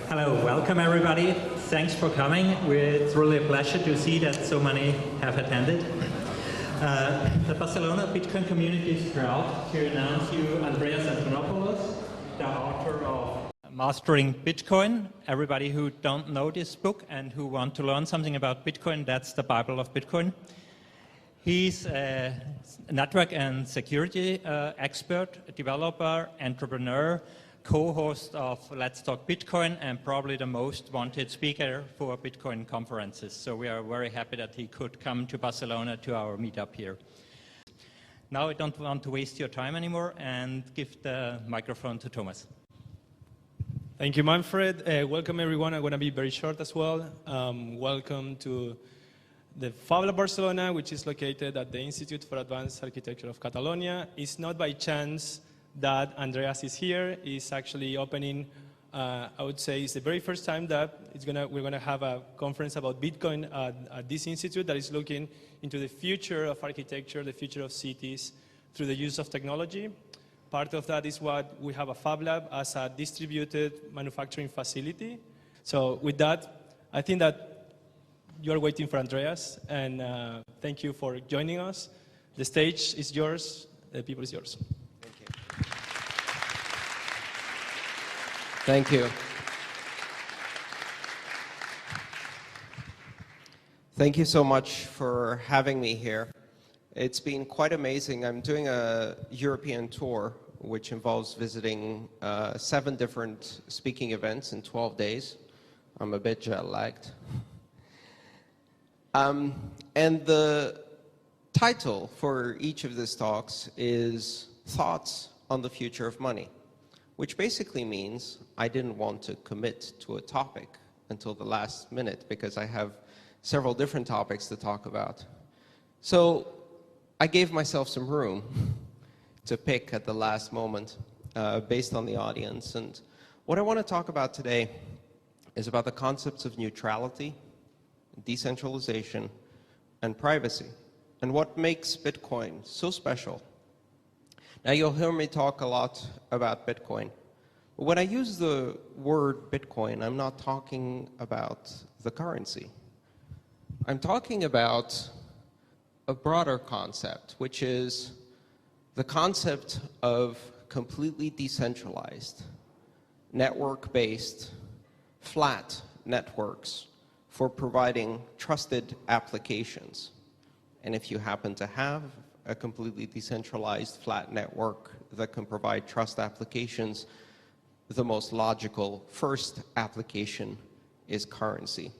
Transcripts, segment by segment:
Hello, welcome everybody. Thanks for coming. It's really a pleasure to see that so many have attended. The Barcelona Bitcoin community is proud to announce you Andreas Antonopoulos, the author of Mastering Bitcoin. Everybody who don't know this book and who want to learn something about Bitcoin, that's the Bible of Bitcoin. He's a network and security expert, developer, entrepreneur, co-host of Let's Talk Bitcoin, and probably the most wanted speaker for Bitcoin conferences. So we are very happy that he could come to Barcelona to our meetup here. Now I don't want to waste your time anymore and give the microphone to Thomas. Thank you, Manfred. Welcome, everyone. I'm going to be very short as well. Welcome to the Fab Barcelona, which is located at the Institute for Advanced Architecture of Catalonia. It's not by chance that Andreas is here. He's actually opening, I would say, it's the very first time that we're going to have a conference about Bitcoin at this institute that is looking into the future of architecture, the future of cities through the use of technology. Part of that is what we have a Fab Lab as a distributed manufacturing facility. So with that, I think that you're waiting for Andreas, and thank you for joining us. The stage is yours, the people is yours. Thank you. Thank you so much for having me here. It's been quite amazing. I'm doing a European tour, which involves visiting 7 different speaking events in 12 days. I'm a bit jet-lagged. And the title for each of these talks is Thoughts on the Future of Money, which basically means I didn't want to commit to a topic until the last minute because I have several different topics to talk about. So I gave myself some room to pick at the last moment based on the audience. And what I want to talk about today is about the concepts of neutrality, decentralization, and privacy, and what makes Bitcoin so special. Now, you'll hear me talk a lot about Bitcoin. But when I use the word Bitcoin, I'm not talking about the currency. I'm talking about a broader concept, which is the concept of completely decentralized, network-based, flat networks for providing trusted applications. And if you happen to have a completely decentralized flat network that can provide trust applications, the most logical first application is currency.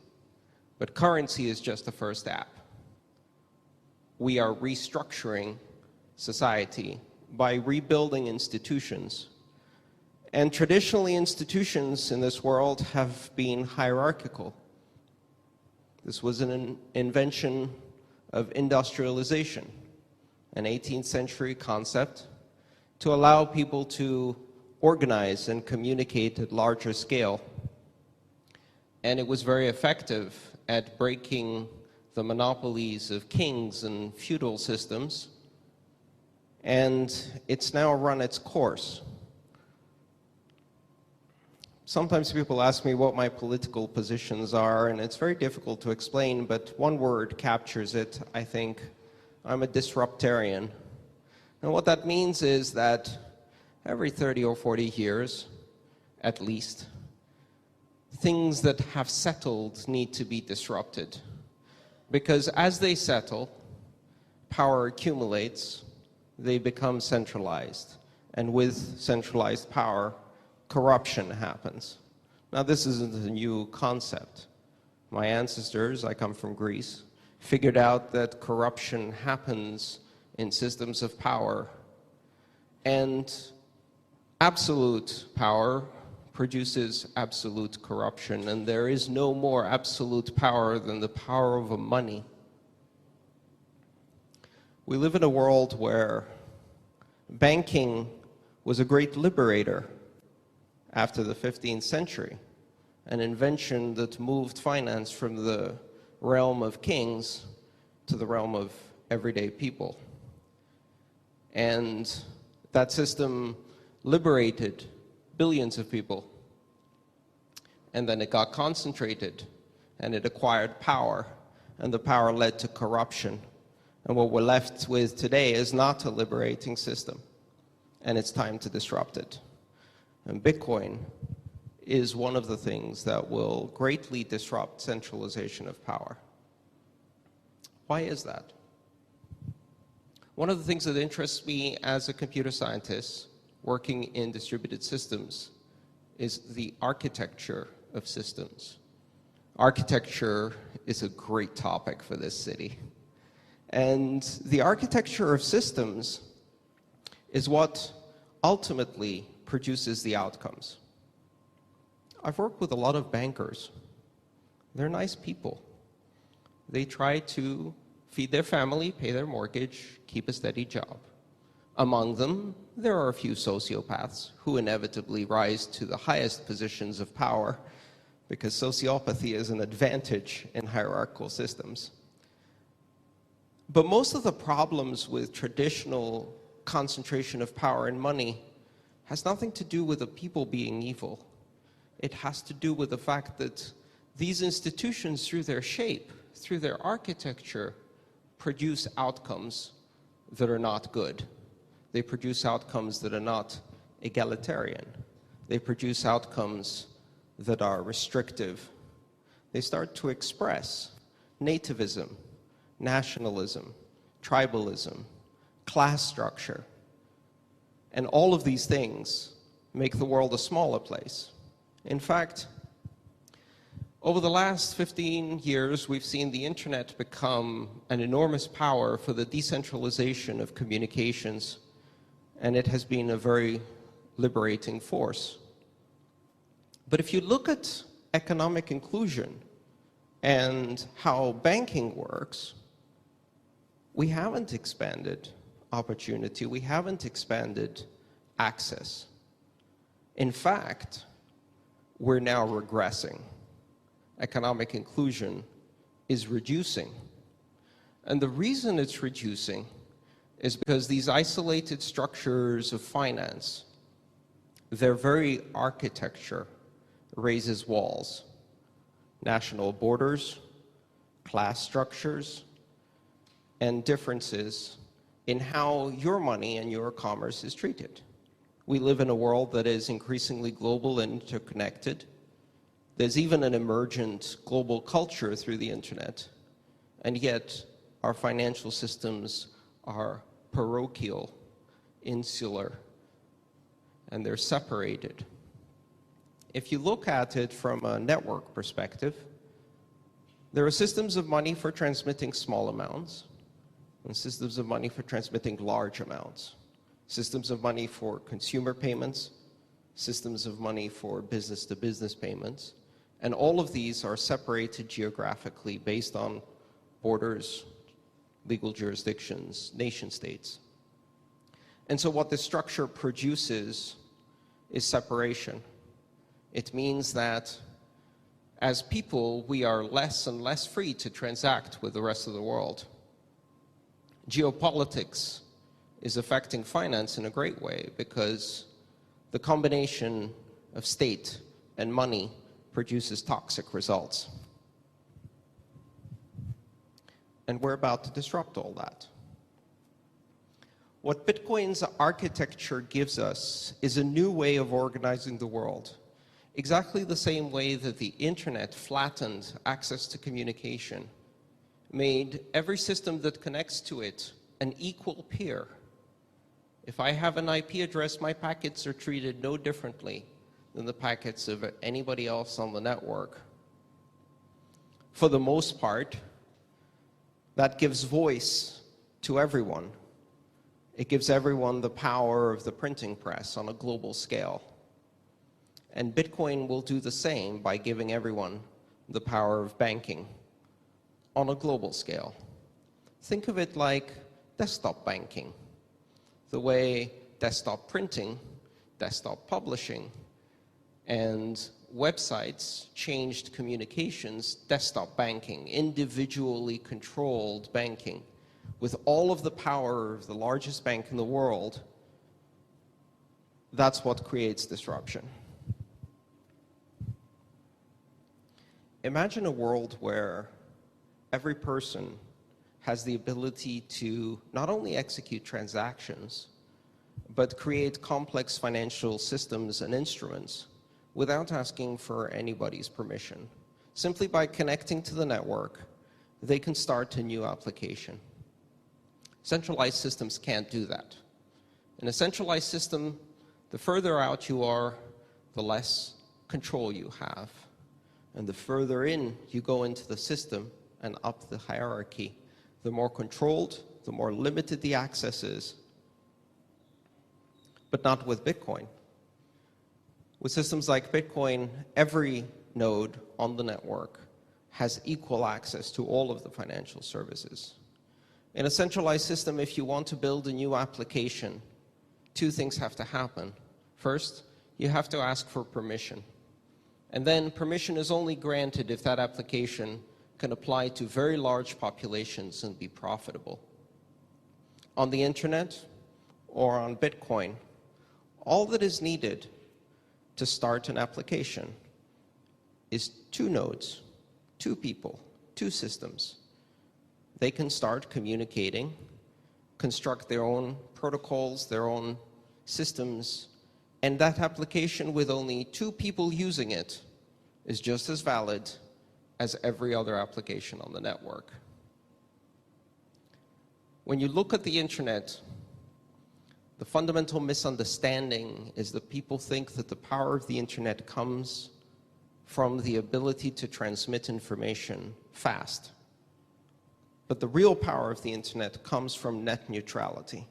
But currency is just the first app. We are restructuring society by rebuilding institutions. And traditionally, institutions in this world have been hierarchical. This was an invention of industrialization, an 18th century concept to allow people to organize and communicate at larger scale. And it was very effective at breaking the monopolies of kings and feudal systems. And it's now run its course. Sometimes people ask me what my political positions are, and it's very difficult to explain, but one word captures it, I think. I'm a disruptarian. And what that means is that every 30 or 40 years, at least, things that have settled need to be disrupted. Because as they settle, power accumulates, they become centralized. And with centralized power, corruption happens. Now, this isn't a new concept. My ancestors, I come from Greece, figured out that corruption happens in systems of power. And absolute power produces absolute corruption, and there is no more absolute power than the power of a money. We live in a world where banking was a great liberator after the 15th century, an invention that moved finance from the realm of kings to the realm of everyday people. And that system liberated billions of people. and then it got concentrated, and it acquired power, and the power led to corruption. And what we're left with today is not a liberating system, and it's time to disrupt it. And Bitcoin is one of the things that will greatly disrupt centralization of power. Why is that? One of the things that interests me as a computer scientist working in distributed systems is the architecture of systems. Architecture is a great topic for this city. And the architecture of systems is what ultimately produces the outcomes. I've worked with a lot of bankers. They're nice people. They try to feed their family, pay their mortgage, keep a steady job. Among them, there are a few sociopaths who inevitably rise to the highest positions of power because sociopathy is an advantage in hierarchical systems. But most of the problems with traditional concentration of power and money has nothing to do with the people being evil. It has to do with the fact that these institutions, through their shape, through their architecture, produce outcomes that are not good. They produce outcomes that are not egalitarian. They produce outcomes that are restrictive. They start to express nativism, nationalism, tribalism, class structure. And all of these things make the world a smaller place. In fact, over the last 15 years, we've seen the internet become an enormous power for the decentralization of communications, and it has been a very liberating force. But if you look at economic inclusion and how banking works, we haven't expanded opportunity, we haven't expanded access. In fact, we're now regressing. Economic inclusion is reducing. And the reason it's reducing is because these isolated structures of finance, their very architecture raises walls. National borders, class structures, and differences in how your money and your commerce is treated. We live in a world that is increasingly global and interconnected. There's even an emergent global culture through the internet, and yet our financial systems are parochial, insular, and they're separated. If you look at it from a network perspective, there are systems of money for transmitting small amounts, and systems of money for transmitting large amounts, systems of money for consumer payments, systems of money for business-to-business payments, and all of these are separated geographically based on borders, legal jurisdictions, nation states. And so what this structure produces is separation. It means that as people, we are less and less free to transact with the rest of the world. Geopolitics is affecting finance in a great way because the combination of state and money produces toxic results. And we're about to disrupt all that. What Bitcoin's architecture gives us is a new way of organizing the world, exactly the same way that the internet flattened access to communication, made every system that connects to it an equal peer. If I have an IP address, my packets are treated no differently than the packets of anybody else on the network. For the most part, that gives voice to everyone. It gives everyone the power of the printing press on a global scale. And Bitcoin will do the same by giving everyone the power of banking on a global scale. Think of it like desktop banking, the way desktop printing, desktop publishing, and websites changed communications, desktop banking, individually controlled banking, with all of the power of the largest bank in the world. That's what creates disruption. Imagine a world where every person has the ability to not only execute transactions, but create complex financial systems and instruments without asking for anybody's permission. Simply by connecting to the network, they can start a new application. Centralized systems can't do that. In a centralized system, the further out you are, the less control you have. And the further in you go into the system and up the hierarchy, the more controlled, the more limited the access is. But not with Bitcoin. With systems like Bitcoin, every node on the network has equal access to all of the financial services. In a centralized system, if you want to build a new application, two things have to happen. First, you have to ask for permission. And then permission is only granted if that application can apply to very large populations and be profitable. On the internet or on Bitcoin, all that is needed to start an application is two nodes, two people, two systems. They can start communicating, construct their own protocols, their own systems, and that application with only two people using it is just as valid as every other application on the network. When you look at the internet, the fundamental misunderstanding is that people think that the power of the internet comes from the ability to transmit information fast. But the real power of the internet comes from net neutrality.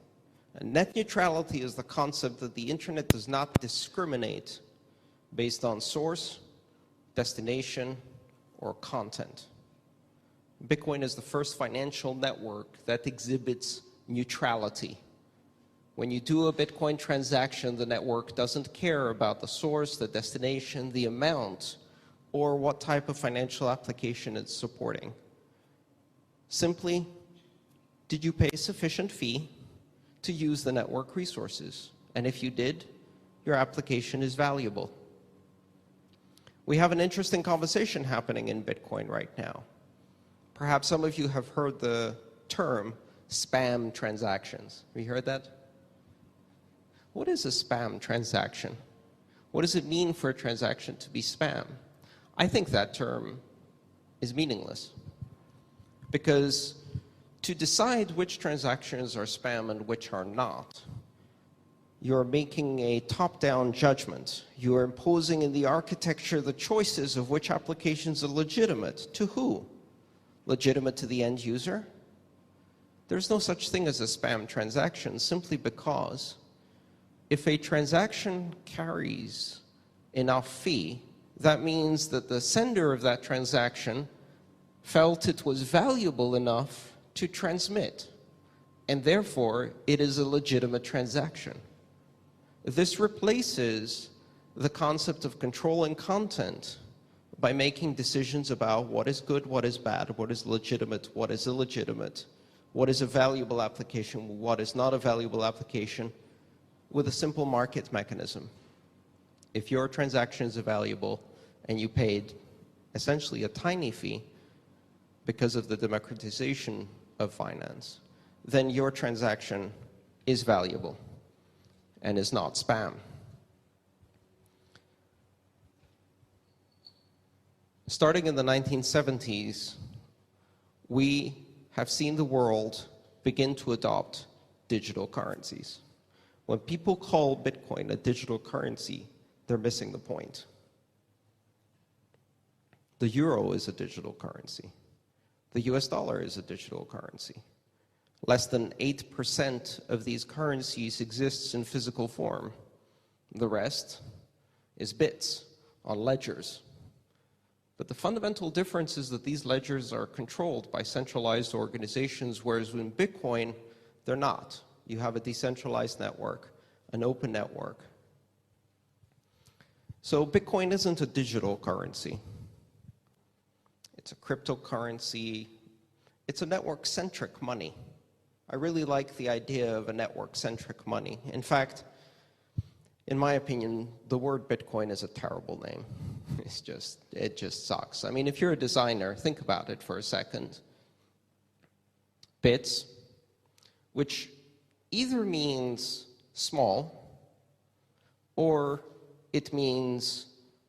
And net neutrality is the concept that the internet does not discriminate based on source, destination, or content. Bitcoin is the first financial network that exhibits neutrality. When you do a Bitcoin transaction, the network doesn't care about the source, the destination, the amount, or what type of financial application it's supporting. Simply, did you pay a sufficient fee to use the network resources? And if you did, your application is valuable. We have an interesting conversation happening in Bitcoin right now. Perhaps some of you have heard the term spam transactions. Have you heard that? What is a spam transaction? What does it mean for a transaction to be spam? I think that term is meaningless. Because to decide which transactions are spam and which are not, you're making a top-down judgment. You are imposing in the architecture the choices of which applications are legitimate. To who? Legitimate to the end user? There's no such thing as a spam transaction, simply because if a transaction carries enough fee, that means that the sender of that transaction felt it was valuable enough to transmit, and therefore it is a legitimate transaction. This replaces the concept of controlling content by making decisions about what is good, what is bad, what is legitimate, what is illegitimate, what is a valuable application, what is not a valuable application, with a simple market mechanism. If your transactions are valuable and you paid essentially a tiny fee because of the democratization of finance, then your transaction is valuable and is not spam. Starting in the 1970s, we have seen the world begin to adopt digital currencies. When people call Bitcoin a digital currency, they're missing the point. The euro is a digital currency. The US dollar is a digital currency. Less than 8% of these currencies exists in physical form. The rest is bits on ledgers. But the fundamental difference is that these ledgers are controlled by centralized organizations, whereas in Bitcoin, they're not. You have a decentralized network, an open network. So Bitcoin isn't a digital currency. It's a cryptocurrency. It's a network-centric money. I really like the idea of a network-centric money. In fact, in my opinion, the word Bitcoin is a terrible name. It just sucks. I mean, if you're a designer, think about it for a second. Bits, which either means small, or it means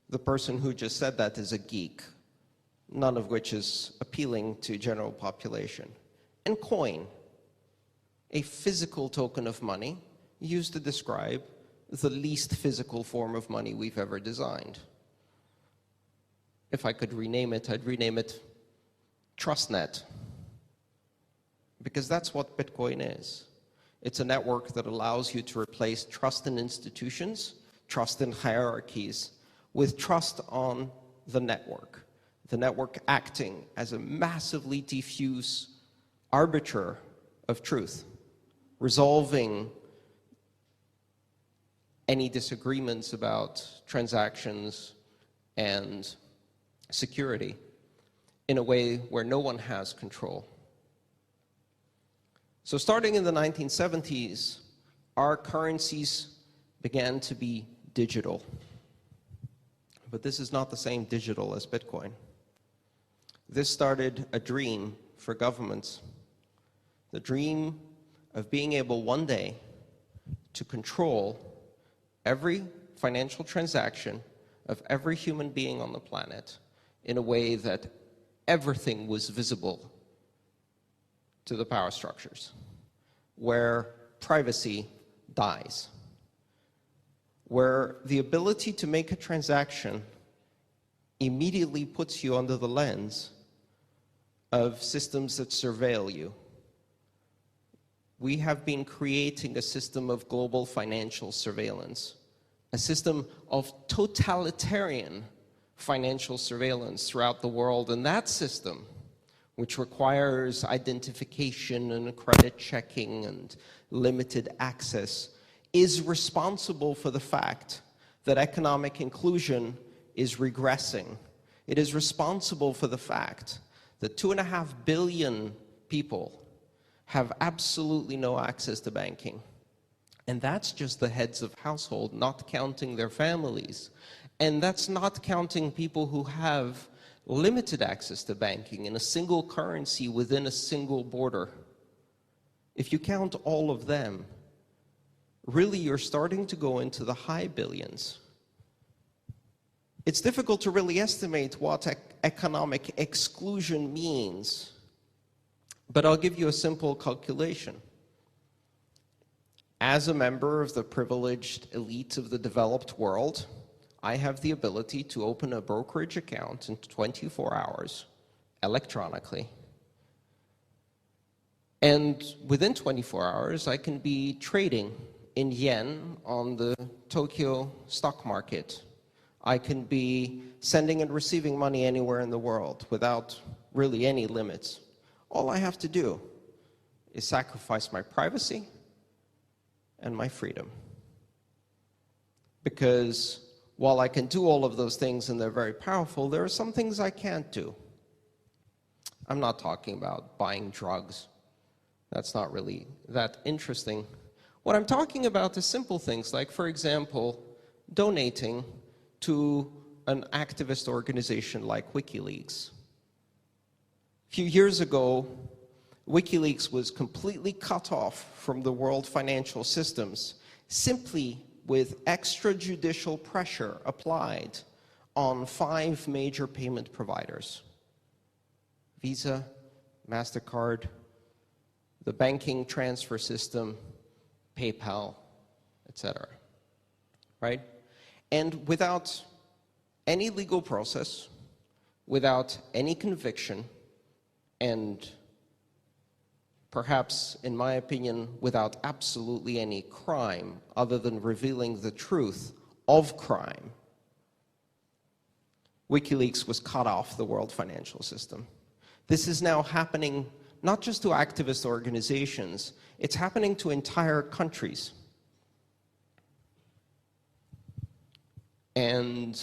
the person who just said that is a geek, none of which is appealing to general population. And coin, a physical token of money used to describe the least physical form of money we've ever designed. If I could rename it, I'd rename it TrustNet, because that's what Bitcoin is. It's a network that allows you to replace trust in institutions, trust in hierarchies, with trust on the network acting as a massively diffuse arbiter of truth, resolving any disagreements about transactions and security in a way where no one has control. So starting in the 1970s, our currencies began to be digital. But this is not the same digital as Bitcoin. This started a dream for governments, the dream of being able one day to control every financial transaction of every human being on the planet in a way that everything was visible to the power structures, where privacy dies, where the ability to make a transaction immediately puts you under the lens of systems that surveil you. We have been creating a system of global financial surveillance, a system of totalitarian financial surveillance throughout the world. And that system, which requires identification and credit checking and limited access, is responsible for the fact that economic inclusion is regressing. It is responsible for the fact that 2.5 billion people have absolutely no access to banking. And that's just the heads of household, not counting their families. And that's not counting people who have limited access to banking in a single currency within a single border. If you count all of them, really you're starting to go into the high billions. It's difficult to really estimate what economic exclusion means, but I'll give you a simple calculation. As a member of the privileged elite of the developed world, I have the ability to open a brokerage account in 24 hours electronically. And within 24 hours, I can be trading in yen on the Tokyo stock market. I can be sending and receiving money anywhere in the world without really any limits. All I have to do is sacrifice my privacy and my freedom. Because while I can do all of those things and they're very powerful, there are some things I can't do. I'm not talking about buying drugs. That's not really that interesting. What I'm talking about is simple things like, for example, donating to an activist organization like WikiLeaks. A few years ago, WikiLeaks was completely cut off from the world financial systems simply with extrajudicial pressure applied on 5 major payment providers: Visa, MasterCard, the banking transfer system, PayPal, etc. Right? And without any legal process, without any conviction, and perhaps, in my opinion, without absolutely any crime other than revealing the truth of crime, WikiLeaks was cut off the world financial system. This is now happening not just to activist organizations, it's happening to entire countries. And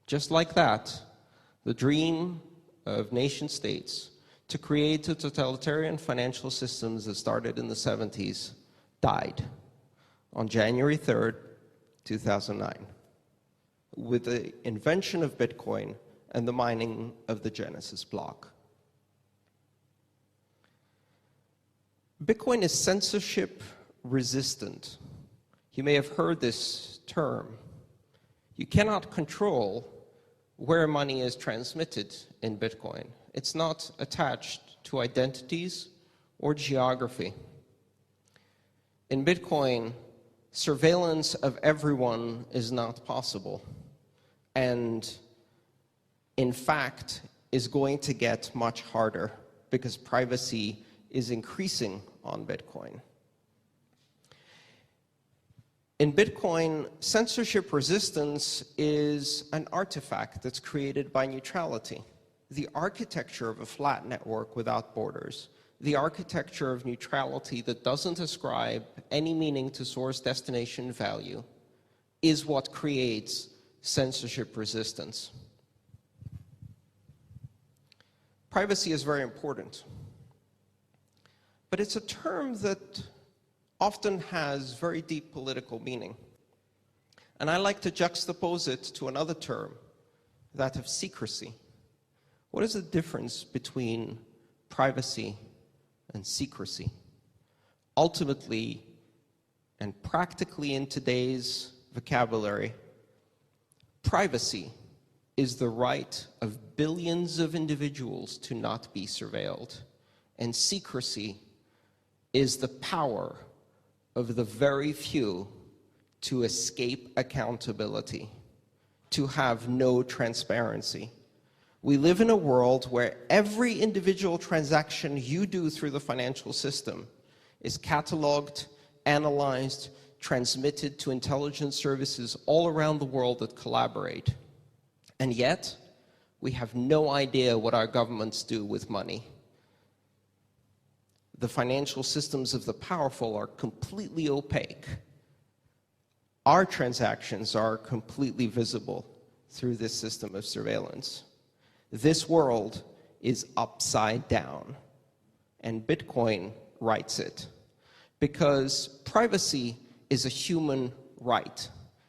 just like that, the dream of nation states to create a totalitarian financial systems that started in the 70s died on January 3rd, 2009, with the invention of Bitcoin and the mining of the Genesis block. Bitcoin is censorship resistant. You may have heard this term. You cannot control where money is transmitted in Bitcoin. It's not attached to identities or geography. In Bitcoin, surveillance of everyone is not possible, and in fact is going to get much harder because privacy is increasing on Bitcoin. In Bitcoin, censorship resistance is an artifact that's created by neutrality. The architecture of a flat network without borders, the architecture of neutrality that doesn't ascribe any meaning to source destination value, is what creates censorship resistance. Privacy is very important, but it's a term that often has very deep political meaning. And I like to juxtapose it to another term, that of secrecy. What is the difference between privacy and secrecy? Ultimately, and practically in today's vocabulary, privacy is the right of billions of individuals to not be surveilled, and secrecy is the power of the very few to escape accountability, to have no transparency. We live in a world where every individual transaction you do through the financial system is cataloged, analyzed, transmitted to intelligence services all around the world that collaborate. And yet, we have no idea what our governments do with money. The financial systems of the powerful are completely opaque. Our transactions are completely visible through this system of surveillance. This world is upside down, and Bitcoin writes it, because privacy is a human right,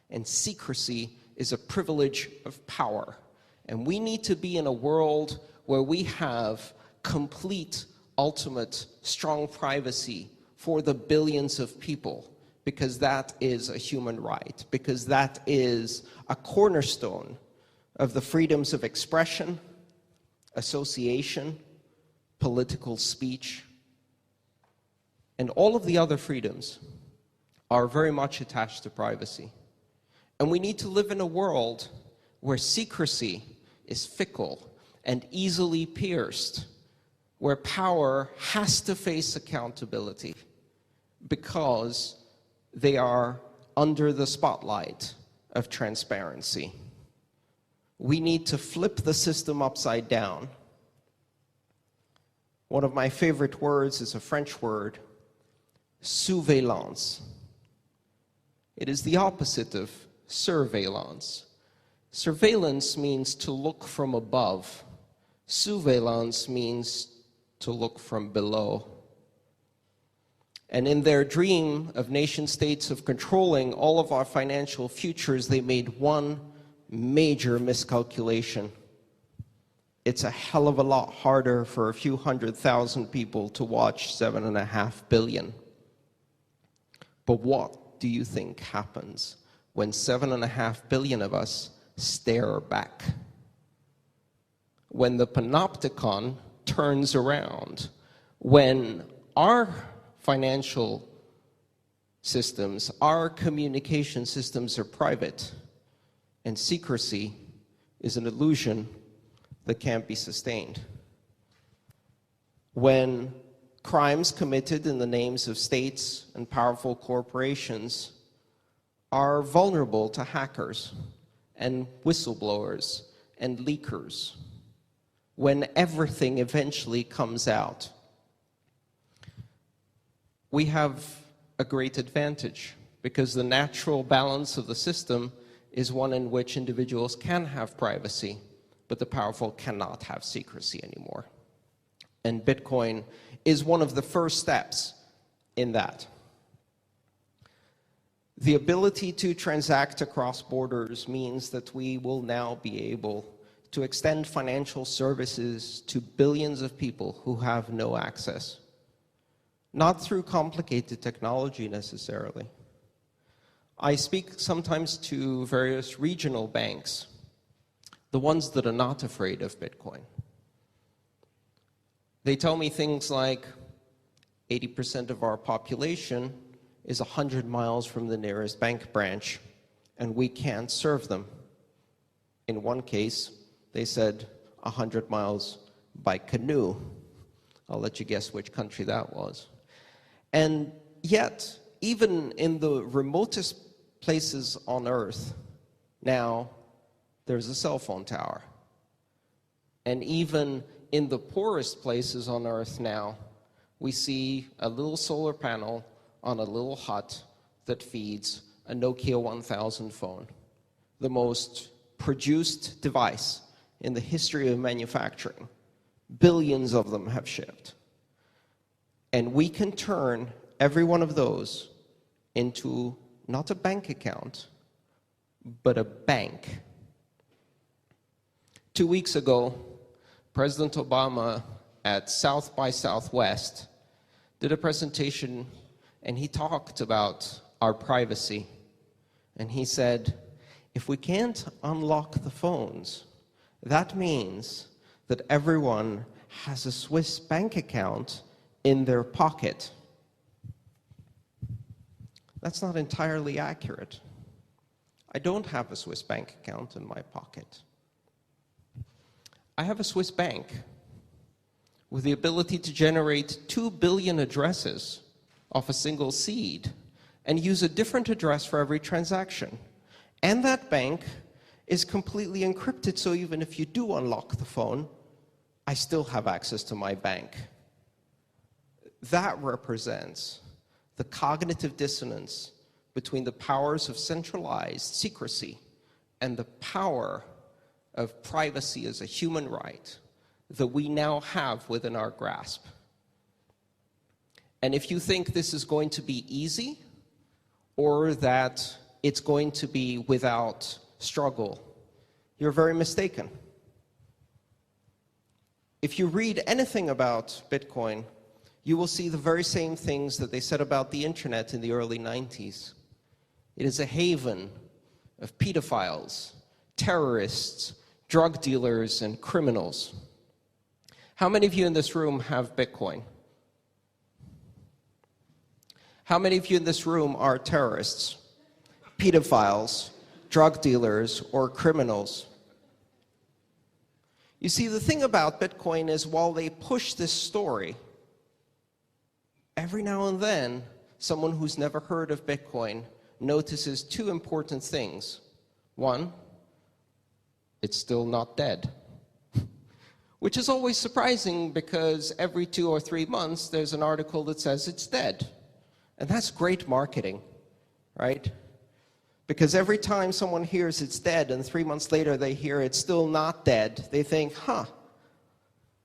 and secrecy is a privilege of power. And we need to be in a world where we have complete, ultimate, strong privacy for the billions of people, because that is a human right, because that is a cornerstone of the freedoms of expression, association, political speech, and all of the other freedoms are very much attached to privacy. And we need to live in a world where secrecy is fickle and easily pierced, where power has to face accountability because they are under the spotlight of transparency. We need to flip the system upside down. One of my favorite words is a French word, surveillance. It is the opposite of surveillance. Surveillance means to look from above. Surveillance means to look from below. And in their dream of nation states of controlling all of our financial futures, they made one major miscalculation. It's a hell of a lot harder for a few 100,000 people to watch 7.5 billion. But what do you think happens when 7.5 billion of us stare back? When the panopticon turns around, when our financial systems, our communication systems are private, and secrecy is an illusion that can't be sustained. When crimes committed in the names of states and powerful corporations are vulnerable to hackers and whistleblowers and leakers, when everything eventually comes out, we have a great advantage, because the natural balance of the system is one in which individuals can have privacy, but the powerful cannot have secrecy anymore. And Bitcoin is one of the first steps in that. The ability to transact across borders means that we will now be able to extend financial services to billions of people who have no access. Not through complicated technology necessarily. I speak sometimes to various regional banks, the ones that are not afraid of Bitcoin. They tell me things like 80% of our population is 100 miles from the nearest bank branch, and we can't serve them. In one case, they said 100 miles by canoe. I'll let you guess which country that was. And yet, even in the remotest places on Earth, now there's a cell phone tower. And even in the poorest places on Earth now, we see a little solar panel on a little hut that feeds a Nokia 1000 phone, the most produced device in the history of manufacturing. Billions of them have shipped. And we can turn every one of those into not a bank account, but a bank. 2 weeks ago, President Obama at South by Southwest did a presentation, and he talked about our privacy. And he said, if we can't unlock the phones, that means that everyone has a Swiss bank account in their pocket. That's not entirely accurate. I don't have a Swiss bank account in my pocket. I have a Swiss bank with the ability to generate 2 billion addresses off a single seed and use a different address for every transaction. And that bank is completely encrypted, so even if you do unlock the phone, I still have access to my bank. That represents the cognitive dissonance between the powers of centralized secrecy and the power of privacy as a human right that we now have within our grasp. And if you think this is going to be easy, or that it's going to be without struggle, you're very mistaken. If you read anything about Bitcoin, you will see the very same things that they said about the internet in the early 90s. It is a haven of pedophiles, terrorists, drug dealers, and criminals. How many of you in this room have Bitcoin? How many of you in this room are terrorists, pedophiles, drug dealers, or criminals? You see, the thing about Bitcoin is while they push this story, every now and then, someone who's never heard of Bitcoin notices two important things. One, it's still not dead. Which is always surprising because every 2 or 3 months there's an article that says it's dead. And that's great marketing, right? Because every time someone hears it's dead and 3 months later they hear it's still not dead, they think,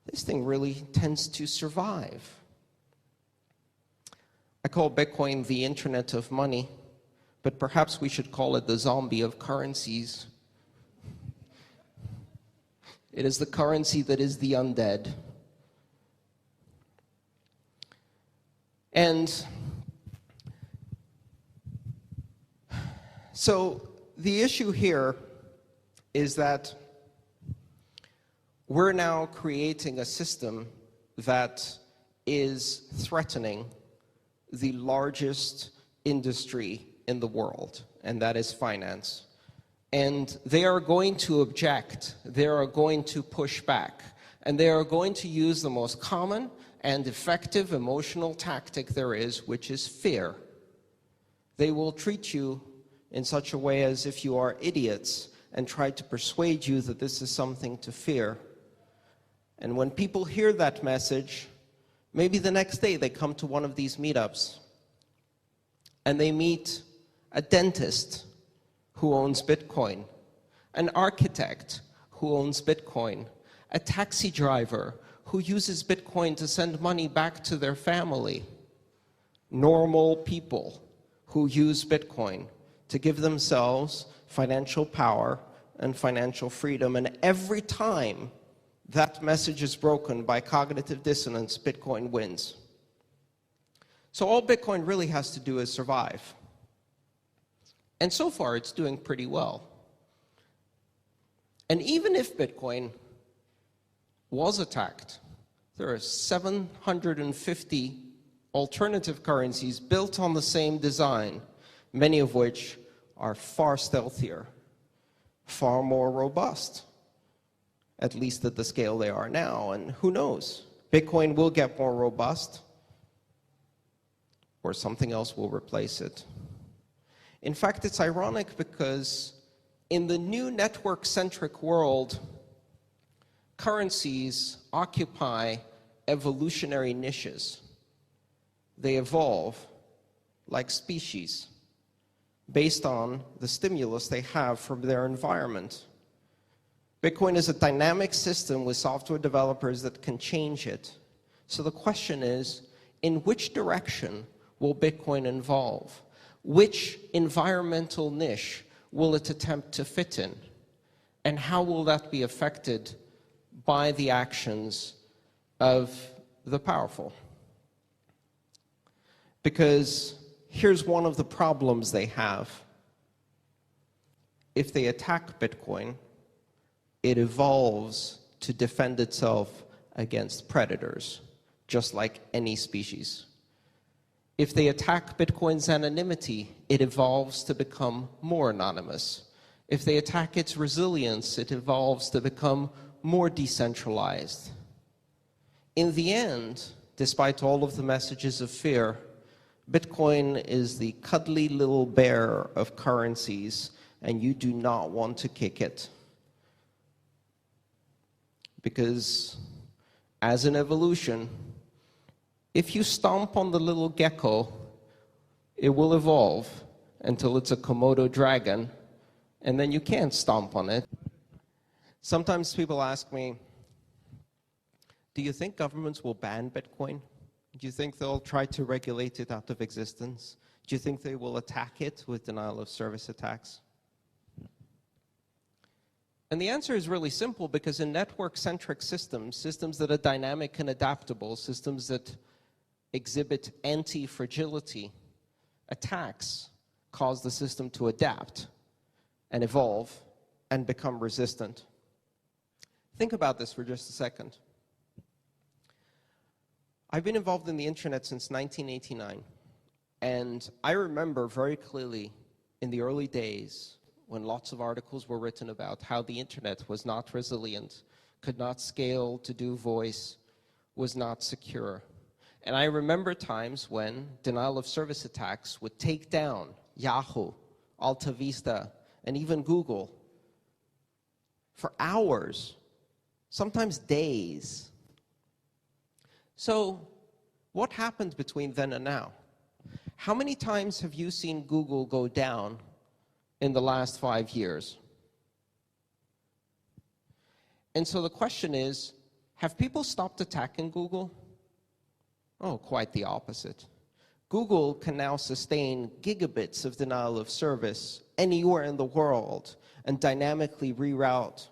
this thing really tends to survive. I call Bitcoin the internet of money, but perhaps we should call it the zombie of currencies. It is the currency that is the undead. And so the issue here is that we're now creating a system that is threatening the largest industry in the world, and that is finance. And they are going to object, they are going to push back, and they are going to use the most common and effective emotional tactic there is, which is fear. They will treat you in such a way as if you are idiots and try to persuade you that this is something to fear. And when people hear that message, maybe the next day they come to one of these meetups and they meet a dentist who owns Bitcoin, an architect who owns Bitcoin, a taxi driver who uses Bitcoin to send money back to their family. Normal people who use Bitcoin to give themselves financial power and financial freedom. And every time that message is broken by cognitive dissonance, Bitcoin wins. So all Bitcoin really has to do is survive. And so far, it's doing pretty well. And even if Bitcoin was attacked, there are 750 alternative currencies built on the same design, many of which are far stealthier, far more robust, at least at the scale they are now. And who knows? Bitcoin will get more robust, or something else will replace it. In fact, it's ironic because in the new network-centric world, currencies occupy evolutionary niches. They evolve like species based on the stimulus they have from their environment. Bitcoin is a dynamic system with software developers that can change it. So the question is, in which direction will Bitcoin evolve? Which environmental niche will it attempt to fit in? And how will that be affected by the actions of the powerful? Because here's one of the problems they have. If they attack Bitcoin, it evolves to defend itself against predators, just like any species. If they attack Bitcoin's anonymity, it evolves to become more anonymous. If they attack its resilience, it evolves to become more decentralized. In the end, despite all of the messages of fear, Bitcoin is the cuddly little bear of currencies, and you do not want to kick it. Because as an evolution, if you stomp on the little gecko, it will evolve until it's a Komodo dragon, and then you can't stomp on it. Sometimes people ask me, do you think governments will ban Bitcoin? Do you think they'll try to regulate it out of existence? Do you think they will attack it with denial of service attacks? And the answer is really simple, because in network-centric systems, systems that are dynamic and adaptable, systems that exhibit anti-fragility, attacks cause the system to adapt and evolve and become resistant. Think about this for just a second. I've been involved in the internet since 1989, and I remember very clearly in the early days when lots of articles were written about how the internet was not resilient, could not scale to do voice, was not secure. And I remember times when denial of service attacks would take down Yahoo, Alta Vista, and even Google for hours, sometimes days. So what happened between then and now? How many times have you seen Google go down in the last 5 years? And so the question is, have people stopped attacking Google? Oh, quite the opposite. Google can now sustain gigabits of denial of service anywhere in the world and dynamically reroute.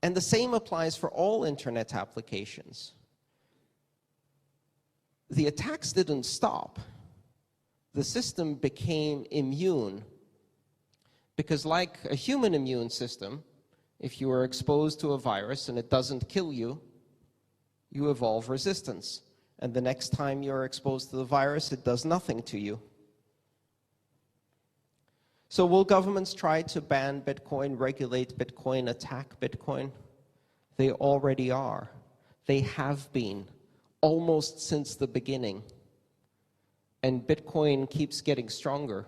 And the same applies for all internet applications. The attacks didn't stop. The system became immune. Because like a human immune system, if you are exposed to a virus and it doesn't kill you, you evolve resistance. And the next time you're exposed to the virus, it does nothing to you. So will governments try to ban Bitcoin, regulate Bitcoin, attack Bitcoin? They already are. They have been, almost since the beginning. And Bitcoin keeps getting stronger.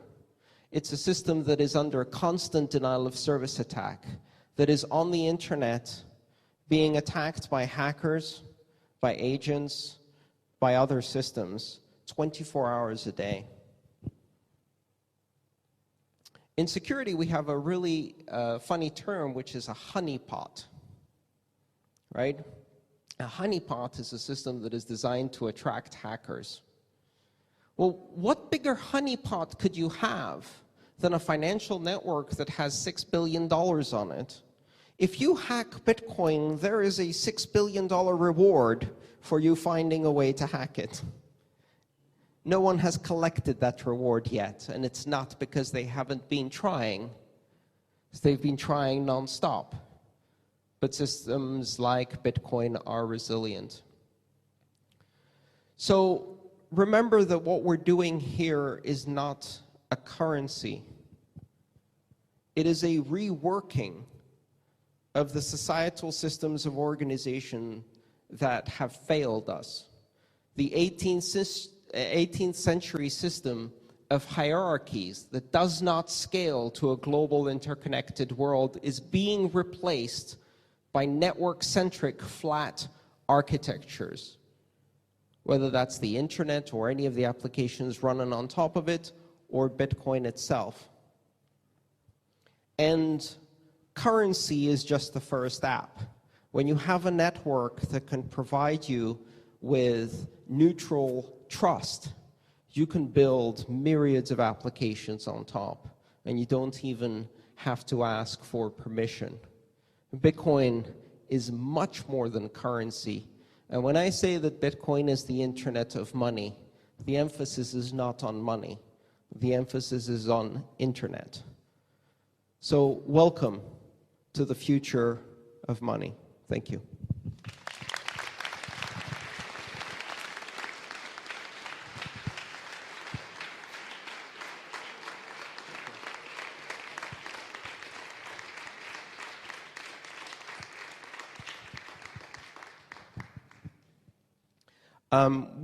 It's a system that is under constant denial of service attack, that is on the internet being attacked by hackers, by agents, by other systems 24 hours a day. In security, we have a really funny term, which is a honeypot, right? A honeypot is a system that is designed to attract hackers. Well, what bigger honeypot could you have than a financial network that has $6 billion on it? If you hack Bitcoin, there is a $6 billion reward for you finding a way to hack it. No one has collected that reward yet, and it's not because they haven't been trying. They've been trying nonstop. But systems like Bitcoin are resilient. So remember that what we're doing here is not a currency. It is a reworking of the societal systems of organization that have failed us. The 18th century system of hierarchies that does not scale to a global interconnected world is being replaced by network-centric flat architectures, whether that's the internet or any of the applications running on top of it, or Bitcoin itself. And currency is just the first app. When you have a network that can provide you with neutral trust, you can build myriads of applications on top, and you don't even have to ask for permission. Bitcoin is much more than currency. And when I say that Bitcoin is the internet of money, the emphasis is not on money. The emphasis is on internet. So welcome to the future of money. Thank you.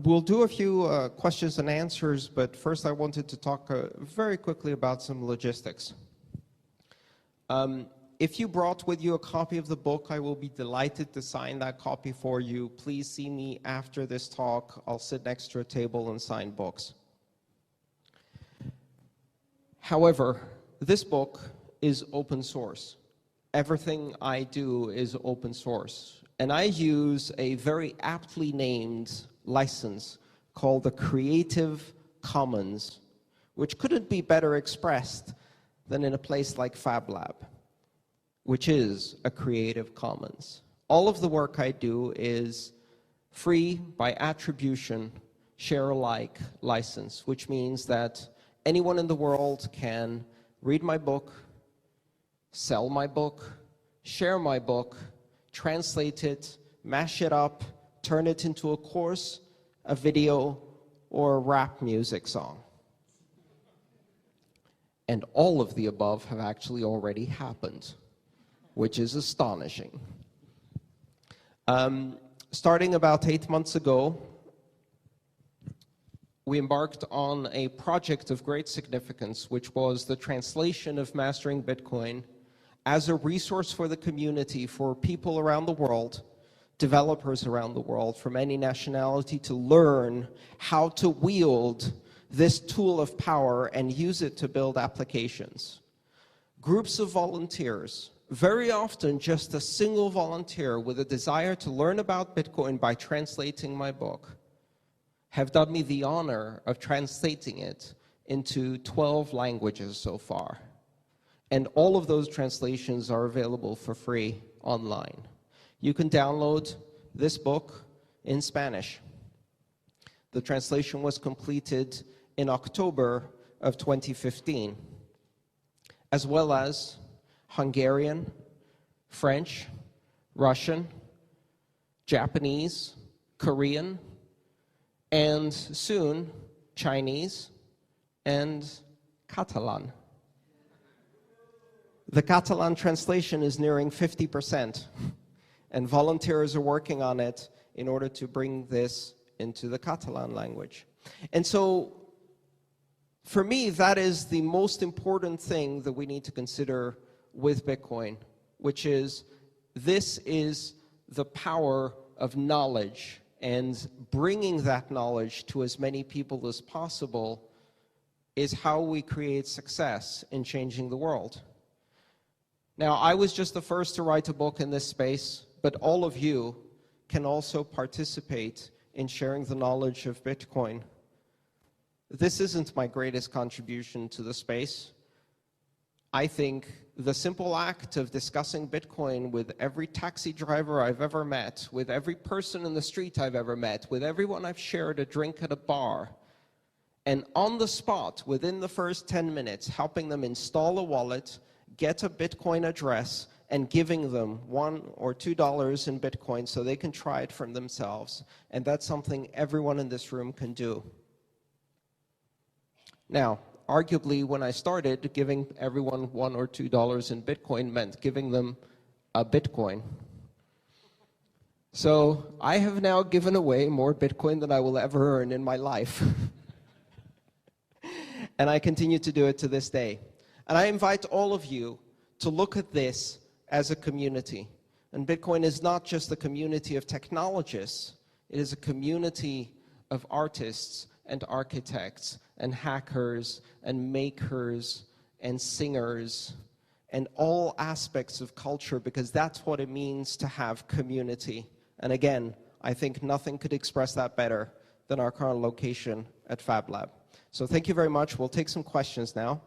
We'll do a few questions and answers, but first I wanted to talk very quickly about some logistics. If you brought with you a copy of the book, I will be delighted to sign that copy for you. Please see me after this talk. I'll sit next to a table and sign books. However, this book is open source. Everything I do is open source. And I use a very aptly named license called the Creative Commons, which couldn't be better expressed than in a place like FabLab, which is a Creative Commons. All of the work I do is free by attribution, share alike license, which means that anyone in the world can read my book, sell my book, share my book, translate it, mash it up, turn it into a course, a video, or a rap music song. And all of the above have actually already happened, which is astonishing. Starting about 8 months ago, we embarked on a project of great significance, which was the translation of Mastering Bitcoin as a resource for the community, for people around the world, developers around the world, from any nationality, to learn how to wield this tool of power and use it to build applications. Groups of volunteers, very often just a single volunteer with a desire to learn about Bitcoin by translating my book, have done me the honor of translating it into 12 languages so far. And all of those translations are available for free online. You can download this book in Spanish. The translation was completed in October of 2015, as well as Hungarian, French, Russian, Japanese, Korean, and soon Chinese and Catalan. The Catalan translation is nearing 50%, and volunteers are working on it in order to bring this into the Catalan language. And so, for me, that is the most important thing that we need to consider with Bitcoin, which is this is the power of knowledge, and bringing that knowledge to as many people as possible is how we create success in changing the world. Now, I was just the first to write a book in this space, but all of you can also participate in sharing the knowledge of Bitcoin. this isn't my greatest contribution to the space. I think the simple act of discussing Bitcoin with every taxi driver I've ever met, with every person in the street I've ever met, with everyone I've shared a drink at a bar, and on the spot, within the first 10 minutes, helping them install a wallet, get a Bitcoin address, and giving them $1 or $2 in Bitcoin so they can try it for themselves. And that's something everyone in this room can do. Now, arguably, when I started, giving everyone $1 or $2 in Bitcoin meant giving them a Bitcoin. So I have now given away more Bitcoin than I will ever earn in my life. And I continue to do it to this day. And I invite all of you to look at this as a community. And Bitcoin is not just a community of technologists, it is a community of artists and architects and hackers and makers and singers and all aspects of culture, because that's what it means to have community. And again, I think nothing could express that better than our current location at Fab Lab. So thank you very much. We'll take some questions now.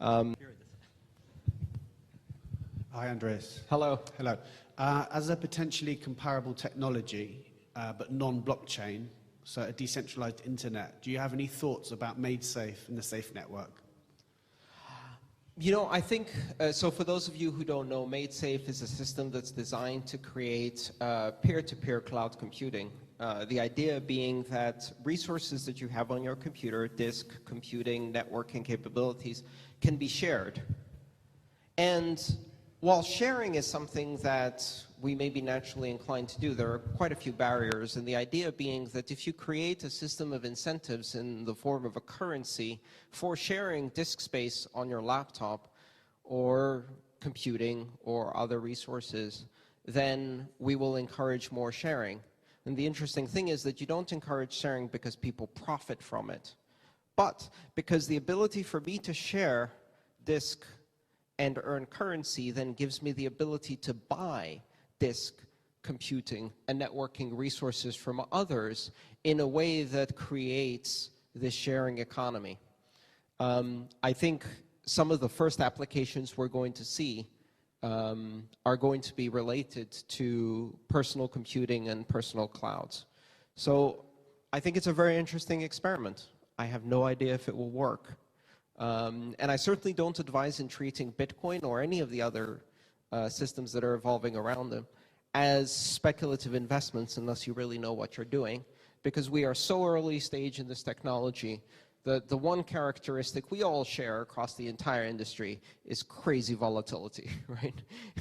Hi, Andreas. Hello. Hello. As a potentially comparable technology, but non-blockchain, so a decentralized internet, do you have any thoughts about Made Safe and the Safe Network? You know, I think, so for those of you who don't know, Made Safe is a system that's designed to create peer-to-peer cloud computing. The idea being that resources that you have on your computer, disk, computing, networking capabilities, can be shared. And while sharing is something that we may be naturally inclined to do, there are quite a few barriers, and the idea being that if you create a system of incentives in the form of a currency for sharing disk space on your laptop or computing or other resources, then we will encourage more sharing. And the interesting thing is that you don't encourage sharing because people profit from it, but because the ability for me to share disk and earn currency then gives me the ability to buy disk, computing, and networking resources from others in a way that creates this sharing economy. I think some of the first applications we're going to see are going to be related to personal computing and personal clouds. So I think it's a very interesting experiment. I have no idea if it will work. And I certainly don't advise in treating Bitcoin or any of the other systems that are evolving around them as speculative investments unless you really know what you're doing, because we are so early stage in this technology. The one characteristic we all share across the entire industry is crazy volatility, right?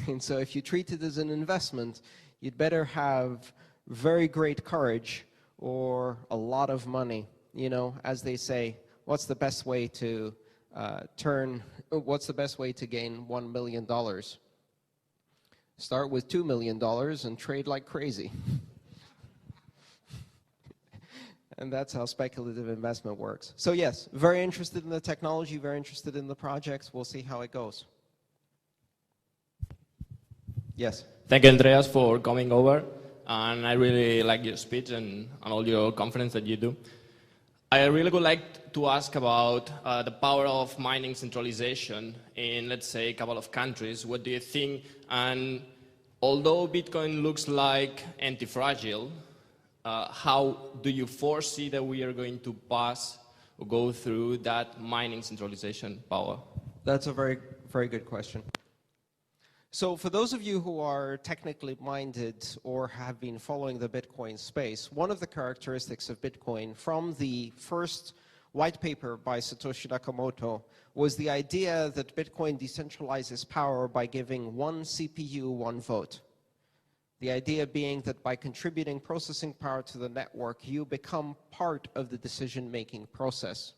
And so if you treat it as an investment, you'd better have very great courage or a lot of money. You know, as they say, what's the best way to what's the best way to gain $1 million? Start with $2 million and trade like crazy. And that's how speculative investment works. So yes, very interested in the technology, very interested in the projects. We'll see how it goes. Yes? Thank you, Andreas, for coming over. And I really like your speech and all your conference that you do. I really would like to ask about the power of mining centralization in, let's say, a couple of countries. What do you think? And although Bitcoin looks like anti-fragile, how do you foresee that we are going to pass or go through that mining centralization power? That's a very, very good question. So for those of you who are technically minded or have been following the Bitcoin space, one of the characteristics of Bitcoin from the first white paper by Satoshi Nakamoto was the idea that Bitcoin decentralizes power by giving one CPU, one vote. The idea being that by contributing processing power to the network, you become part of the decision-making process.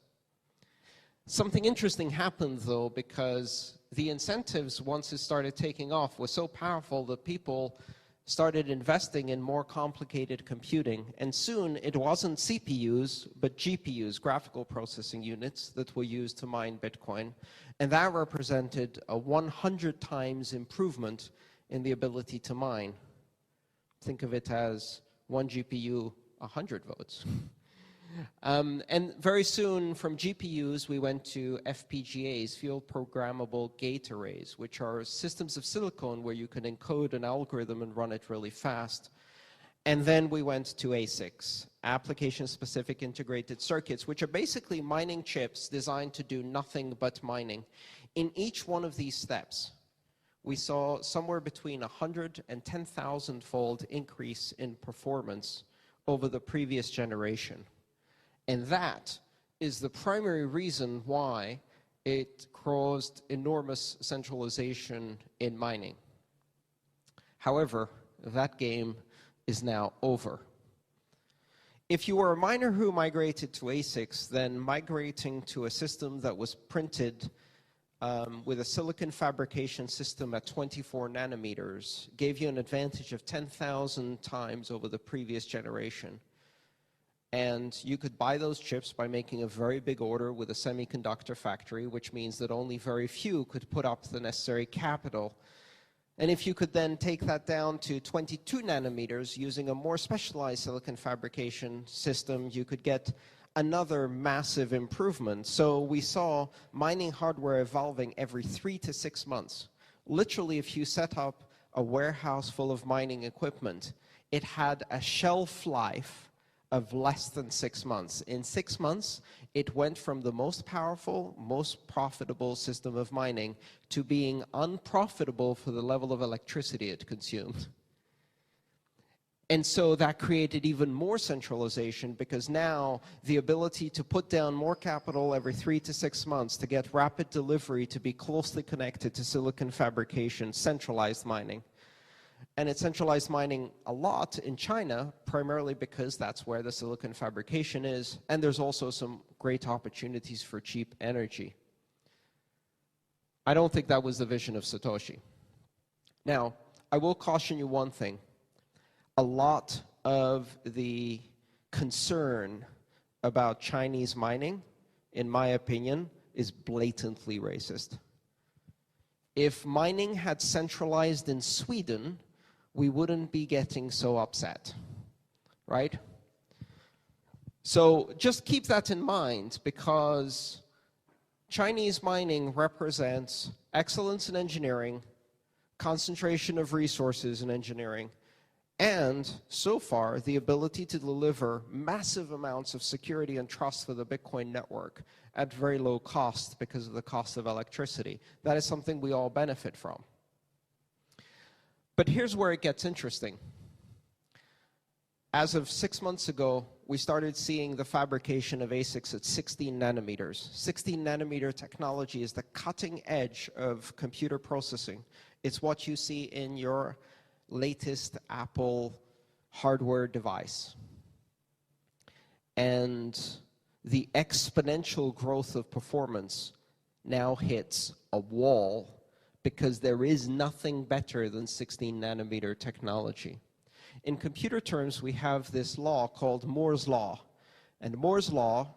Something interesting happened, though, because the incentives, once it started taking off, was so powerful that people started investing in more complicated computing. And soon, it wasn't CPUs, but GPUs, graphical processing units, that were used to mine Bitcoin. And that represented a 100 times improvement in the ability to mine. Think of it as one GPU, 100 votes. And very soon, from GPUs, we went to FPGAs, field programmable gate arrays, which are systems of silicon where you can encode an algorithm and run it really fast. And then we went to ASICs, application-specific integrated circuits, which are basically mining chips designed to do nothing but mining. In each one of these steps, we saw somewhere between 100 and 10,000-fold increase in performance over the previous generation. And that is the primary reason why it caused enormous centralization in mining. However, that game is now over. If you were a miner who migrated to ASICs, then migrating to a system that was printed with a silicon fabrication system at 24 nanometers gave you an advantage of 10,000 times over the previous generation. And you could buy those chips by making a very big order with a semiconductor factory, which means that only very few could put up the necessary capital. And if you could then take that down to 22 nanometers using a more specialized silicon fabrication system, you could get another massive improvement. So we saw mining hardware evolving every 3 to 6 months. Literally, if you set up a warehouse full of mining equipment, it had a shelf life of less than 6 months. In 6 months, it went from the most powerful, most profitable system of mining to being unprofitable for the level of electricity it consumed. And so that created even more centralization, because now the ability to put down more capital every 3 to 6 months to get rapid delivery, to be closely connected to silicon fabrication, centralized mining. And it centralized mining a lot in China, primarily because that's where the silicon fabrication is, and there's also some great opportunities for cheap energy. I don't think that was the vision of Satoshi. Now, I will caution you one thing. A lot of the concern about Chinese mining, in my opinion, is blatantly racist. If mining had centralized in Sweden, we wouldn't be getting so upset, right? So just keep that in mind, because Chinese mining represents excellence in engineering, concentration of resources in engineering, and so far the ability to deliver massive amounts of security and trust for the Bitcoin network at very low cost because of the cost of electricity. That is something we all benefit from. But here's where it gets interesting. As of 6 months ago, we started seeing the fabrication of ASICs at 16 nanometers. 16 nanometer technology is the cutting edge of computer processing. It's what you see in your latest Apple hardware device. And the exponential growth of performance now hits a wall, because there is nothing better than 16 nanometer technology. In computer terms, we have this law called Moore's Law. And Moore's Law,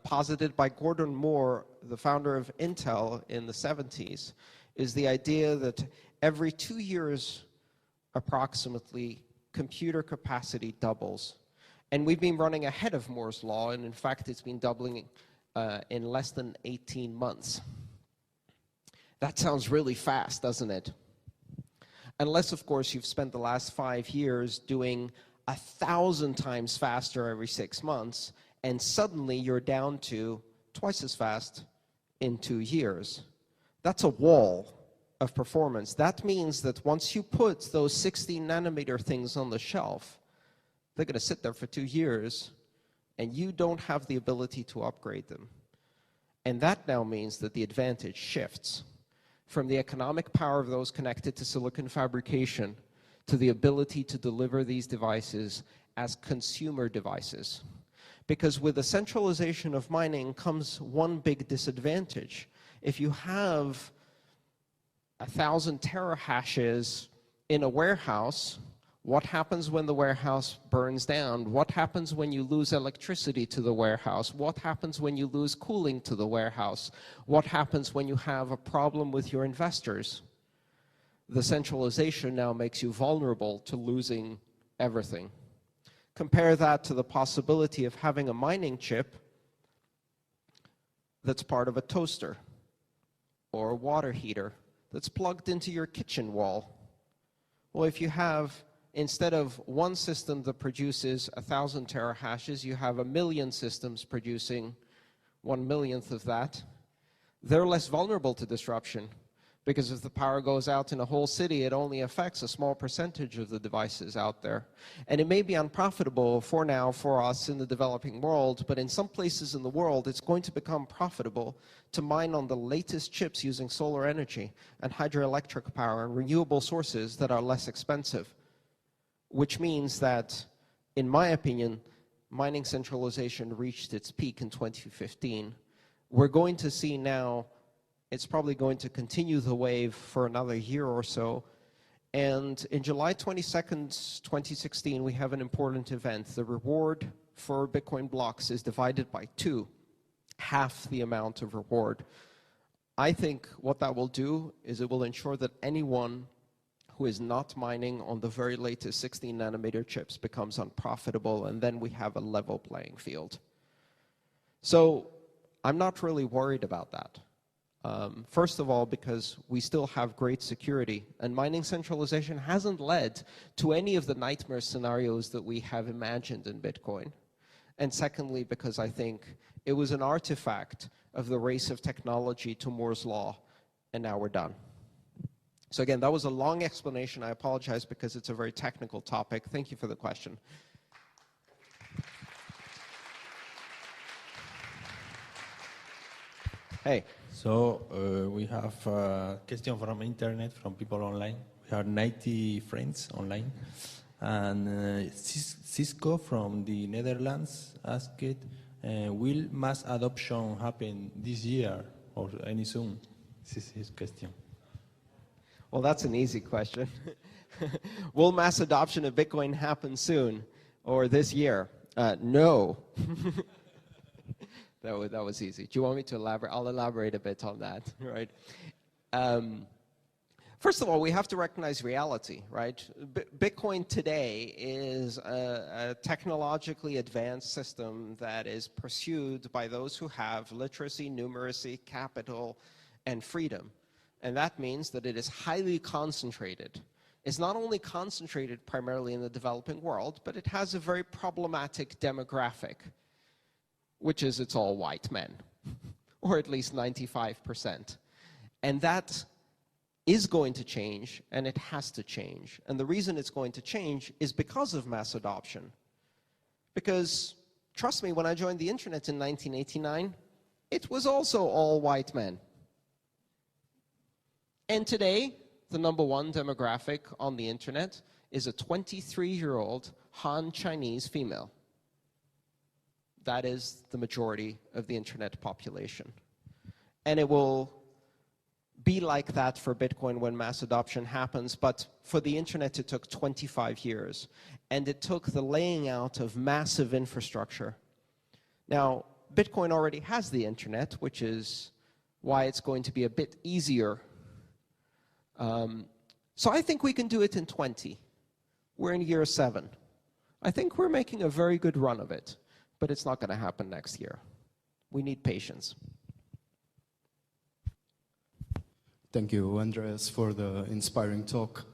posited by Gordon Moore, the founder of Intel in the 70s, is the idea that every 2 years, approximately, computer capacity doubles. And we've been running ahead of Moore's Law, and in fact, it's been doubling in less than 18 months. That sounds really fast, doesn't it? Unless, of course, you've spent the last 5 years doing 1,000 times faster every 6 months, and suddenly you're down to twice as fast in 2 years. That's a wall of performance. That means that once you put those 16 nanometer things on the shelf, they're going to sit there for 2 years, and you don't have the ability to upgrade them. And that now means that the advantage shifts from the economic power of those connected to silicon fabrication to the ability to deliver these devices as consumer devices. Because with the centralization of mining comes one big disadvantage. If you have 1,000 terahashes in a warehouse, what happens when the warehouse burns down? What happens when you lose electricity to the warehouse? What happens when you lose cooling to the warehouse? What happens when you have a problem with your investors? The centralization now makes you vulnerable to losing everything. Compare that to the possibility of having a mining chip that's part of a toaster or a water heater that's plugged into your kitchen wall. Well, if you have, instead of one system that produces 1,000 terahashes, you have 1,000,000 systems producing 1/1,000,000th of that, they're less vulnerable to disruption, because if the power goes out in a whole city, it only affects a small percentage of the devices out there. And it may be unprofitable for now for us in the developing world, but in some places in the world, it's going to become profitable to mine on the latest chips using solar energy and hydroelectric power and renewable sources that are less expensive. Which means that, in my opinion, mining centralization reached its peak in 2015. We're going to see now, it's probably going to continue the wave for another year or so. And in July 22nd, 2016, we have an important event. The reward for Bitcoin blocks is divided by 2, half the amount of reward. I think what that will do is it will ensure that anyone who is not mining on the very latest 16 nanometer chips becomes unprofitable, and then we have a level playing field. So I'm not really worried about that. First of all, because we still have great security, and mining centralization hasn't led to any of the nightmare scenarios that we have imagined in Bitcoin. And secondly, because I think it was an artifact of the race of technology to Moore's law, and now we're done. So again, that was a long explanation. I apologize because it's a very technical topic. Thank you for the question. Hey. So we have a question from internet, from people online. We have 90 friends online. And Cisco from the Netherlands asked, will mass adoption happen this year or any soon? This is his question. Well, that's an easy question. Will mass adoption of Bitcoin happen soon or this year? No. That was easy. Do you want me to elaborate? I'll elaborate a bit on that, right? First of all, we have to recognize reality, right? Bitcoin today is a technologically advanced system that is pursued by those who have literacy, numeracy, capital, and freedom. And that means that it is highly concentrated. It's not only concentrated primarily in the developing world, but it has a very problematic demographic, which is it's all white men, or at least 95%. And that is going to change, and it has to change. And the reason it's going to change is because of mass adoption. Because, trust me, when I joined the internet in 1989, it was also all white men. And today, the #1 demographic on the internet is a 23-year-old Han Chinese female. That is the majority of the internet population. And it will be like that for Bitcoin when mass adoption happens, but for the internet it took 25 years. And it took the laying out of massive infrastructure. Now, Bitcoin already has the internet, which is why it's going to be a bit easier. So I think we can do it in 20. We're in year 7. I think we're making a very good run of it. But it's not going to happen next year. We need patience. Thank you, Andreas, for the inspiring talk.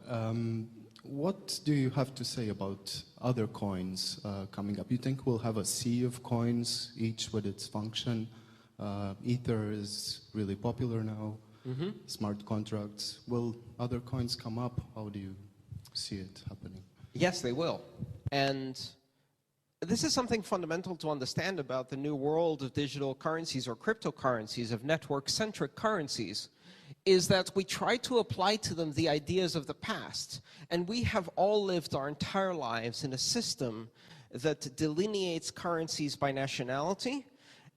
What do you have to say about other coins coming up? You think we'll have a sea of coins, each with its function? Ether is really popular now. Mm-hmm. Smart contracts. Will other coins come up? How do you see it happening? Yes, they will. And this is something fundamental to understand about the new world of digital currencies or cryptocurrencies, of network-centric currencies, is that we try to apply to them the ideas of the past. And we have all lived our entire lives in a system that delineates currencies by nationality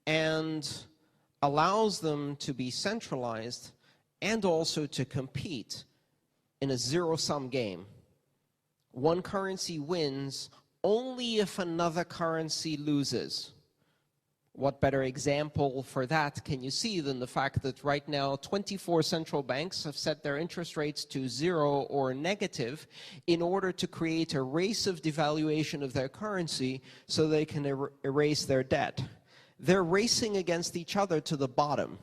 and allows them to be centralized and also to compete in a zero-sum game. One currency wins only if another currency loses. What better example for that can you see than the fact that right now 24 central banks have set their interest rates to 0 or negative in order to create a race of devaluation of their currency so they can erase their debt. They're racing against each other to the bottom.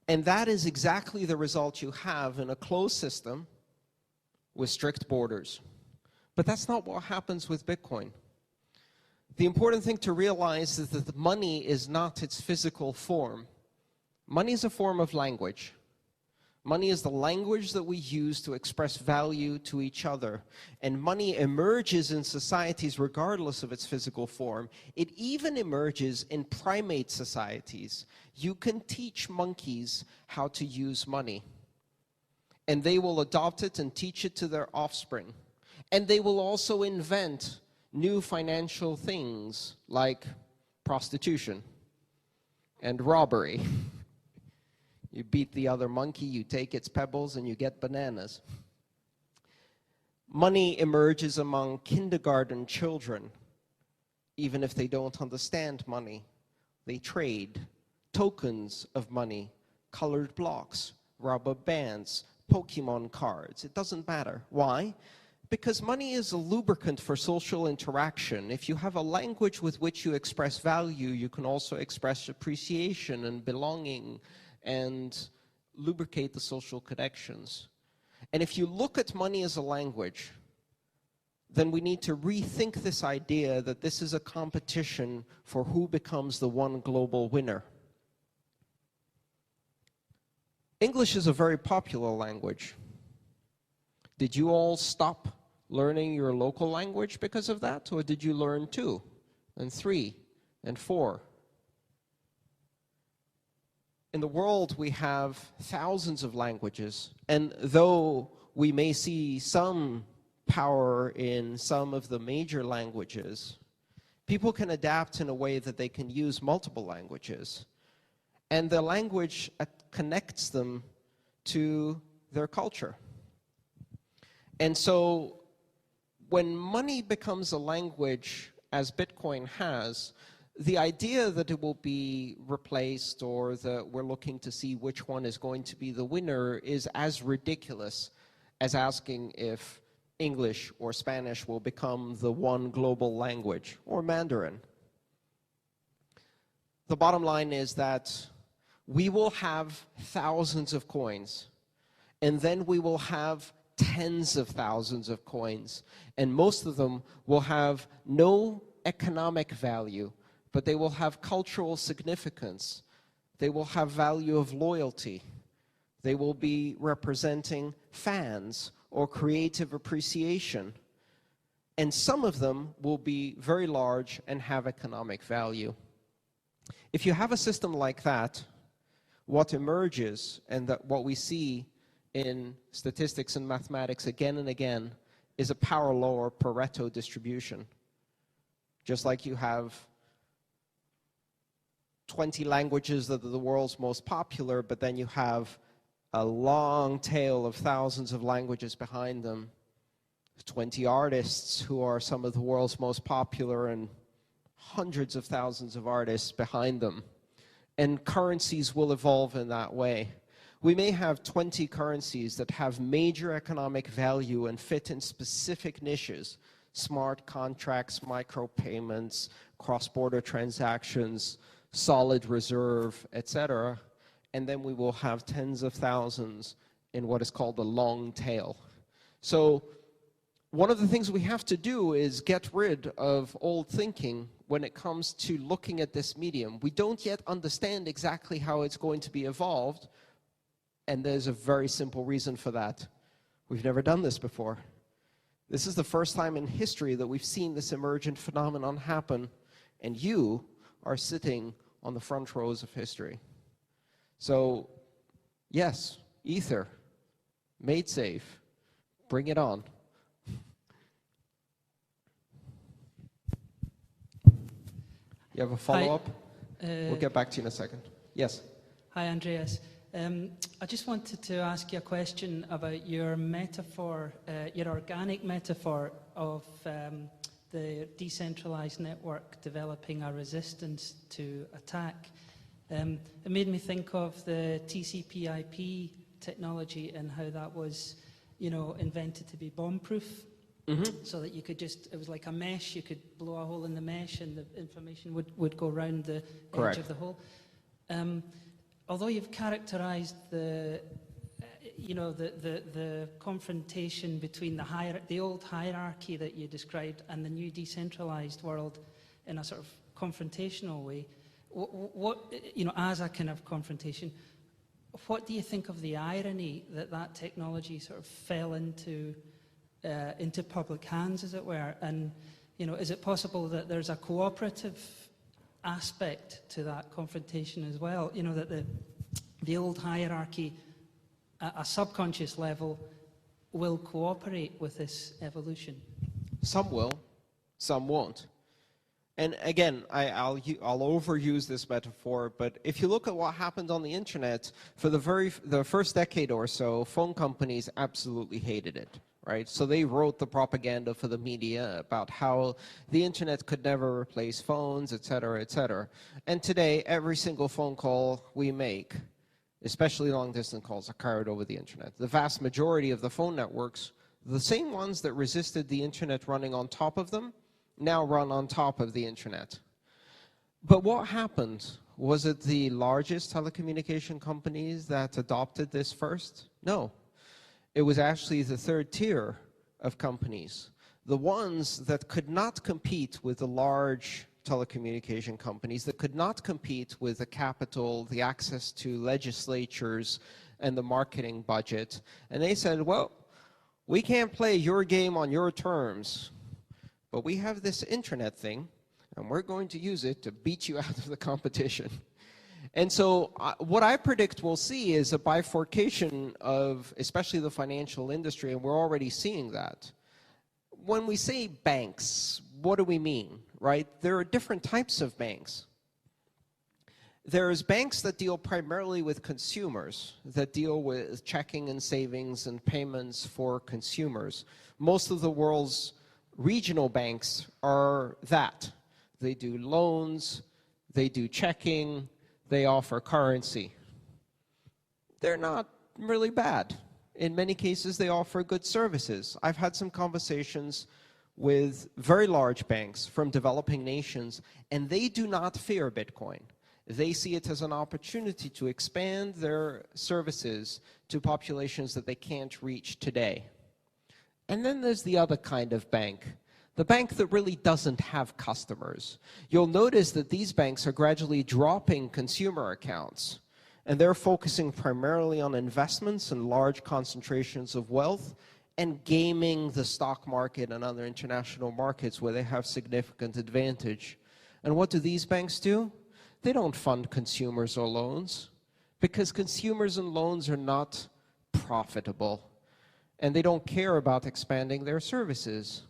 And that is exactly the result you have in a closed system with strict borders. But that's not what happens with Bitcoin. The important thing to realize is that the money is not its physical form. Money is a form of language. Money is the language that we use to express value to each other. And money emerges in societies regardless of its physical form. It even emerges in primate societies. You can teach monkeys how to use money. And they will adopt it and teach it to their offspring. And they will also invent new financial things like prostitution and robbery. You beat the other monkey, you take its pebbles, and you get bananas. Money emerges among kindergarten children, even if they don't understand money. They trade tokens of money, colored blocks, rubber bands, Pokemon cards. It doesn't matter. Why? Because money is a lubricant for social interaction. If you have a language with which you express value, you can also express appreciation and belonging and lubricate the social connections. And if you look at money as a language, then we need to rethink this idea that this is a competition for who becomes the one global winner. English is a very popular language. Did you all stop learning your local language because of that? Or did you learn 2 and 3 and 4? In the world, we have thousands of languages. And though we may see some power in some of the major languages, people can adapt in a way that they can use multiple languages. And the language connects them to their culture. And so when money becomes a language, as Bitcoin has, the idea that it will be replaced or that we're looking to see which one is going to be the winner is as ridiculous as asking if English or Spanish will become the one global language, or Mandarin. The bottom line is that we will have thousands of coins, and then we will have tens of thousands of coins, and most of them will have no economic value, but they will have cultural significance. They will have value of loyalty. They will be representing fans or creative appreciation. And some of them will be very large and have economic value. If you have a system like that, what emerges, and that what we see in statistics and mathematics again and again, is a power law or Pareto distribution. Just like you have 20 languages that are the world's most popular, but then you have a long tail of thousands of languages behind them. 20 artists who are some of the world's most popular, and hundreds of thousands of artists behind them. And currencies will evolve in that way. We may have 20 currencies that have major economic value and fit in specific niches: smart contracts, micropayments, cross-border transactions, solid reserve, etc. And then we will have tens of thousands in what is called the long tail. So one of the things we have to do is get rid of old thinking when it comes to looking at this medium. We don't yet understand exactly how it's going to be evolved, and there's a very simple reason for that. We've never done this before. This is the first time in history that we've seen this emergent phenomenon happen, and you are sitting on the front rows of history. So, yes, Ether, made safe, bring it on. You have a follow-up? We'll get back to you in a second. Yes? Hi, Andreas. I just wanted to ask you a question about your metaphor, your organic metaphor of the decentralized network developing a resistance to attack. It made me think of the TCP/IP technology and how that was, invented to be bomb-proof. So that you could it was like a mesh, you could blow a hole in the mesh and the information would go around the edge of the hole. Although you've characterized the confrontation between the old hierarchy that you described and the new decentralized world in a sort of confrontational way, as a kind of confrontation, what do you think of the irony that technology sort of fell into public hands, as it were? And, is it possible that there's a cooperative aspect to that confrontation as well? That the old hierarchy at a subconscious level will cooperate with this evolution? Some will, some won't. And again, I'll overuse this metaphor, but if you look at what happened on the internet, for the first decade or so, phone companies absolutely hated it, right? So they wrote the propaganda for the media about how the internet could never replace phones, et cetera, et cetera. And today, every single phone call we make, especially long-distance calls, are carried over the internet. The vast majority of the phone networks, the same ones that resisted the internet running on top of them, now run on top of the internet. But what happened? Was it the largest telecommunication companies that adopted this first? No. It was actually the third tier of companies, the ones that could not compete with the large telecommunication companies, that could not compete with the capital, the access to legislatures, and the marketing budget. And they said, well, we can't play your game on your terms, but we have this internet thing, and we're going to use it to beat you out of the competition. And so what I predict we'll see is a bifurcation of especially the financial industry, and we're already seeing that. When we say banks, what do we mean, right? There are different types of banks. There's banks that deal primarily with consumers, that deal with checking and savings and payments for consumers. Most of the world's regional banks are that. They do loans, they do checking, they offer currency. They're not really bad. In many cases, they offer good services. I've had some conversations with very large banks from developing nations, and they do not fear Bitcoin. They see it as an opportunity to expand their services to populations that they can't reach today. And then there's the other kind of bank, the bank that really doesn't have customers. You'll notice that these banks are gradually dropping consumer accounts, and they're focusing primarily on investments and large concentrations of wealth and gaming the stock market and other international markets where they have significant advantage. And what do these banks do? They don't fund consumers or loans, because consumers and loans are not profitable, and they don't care about expanding their services.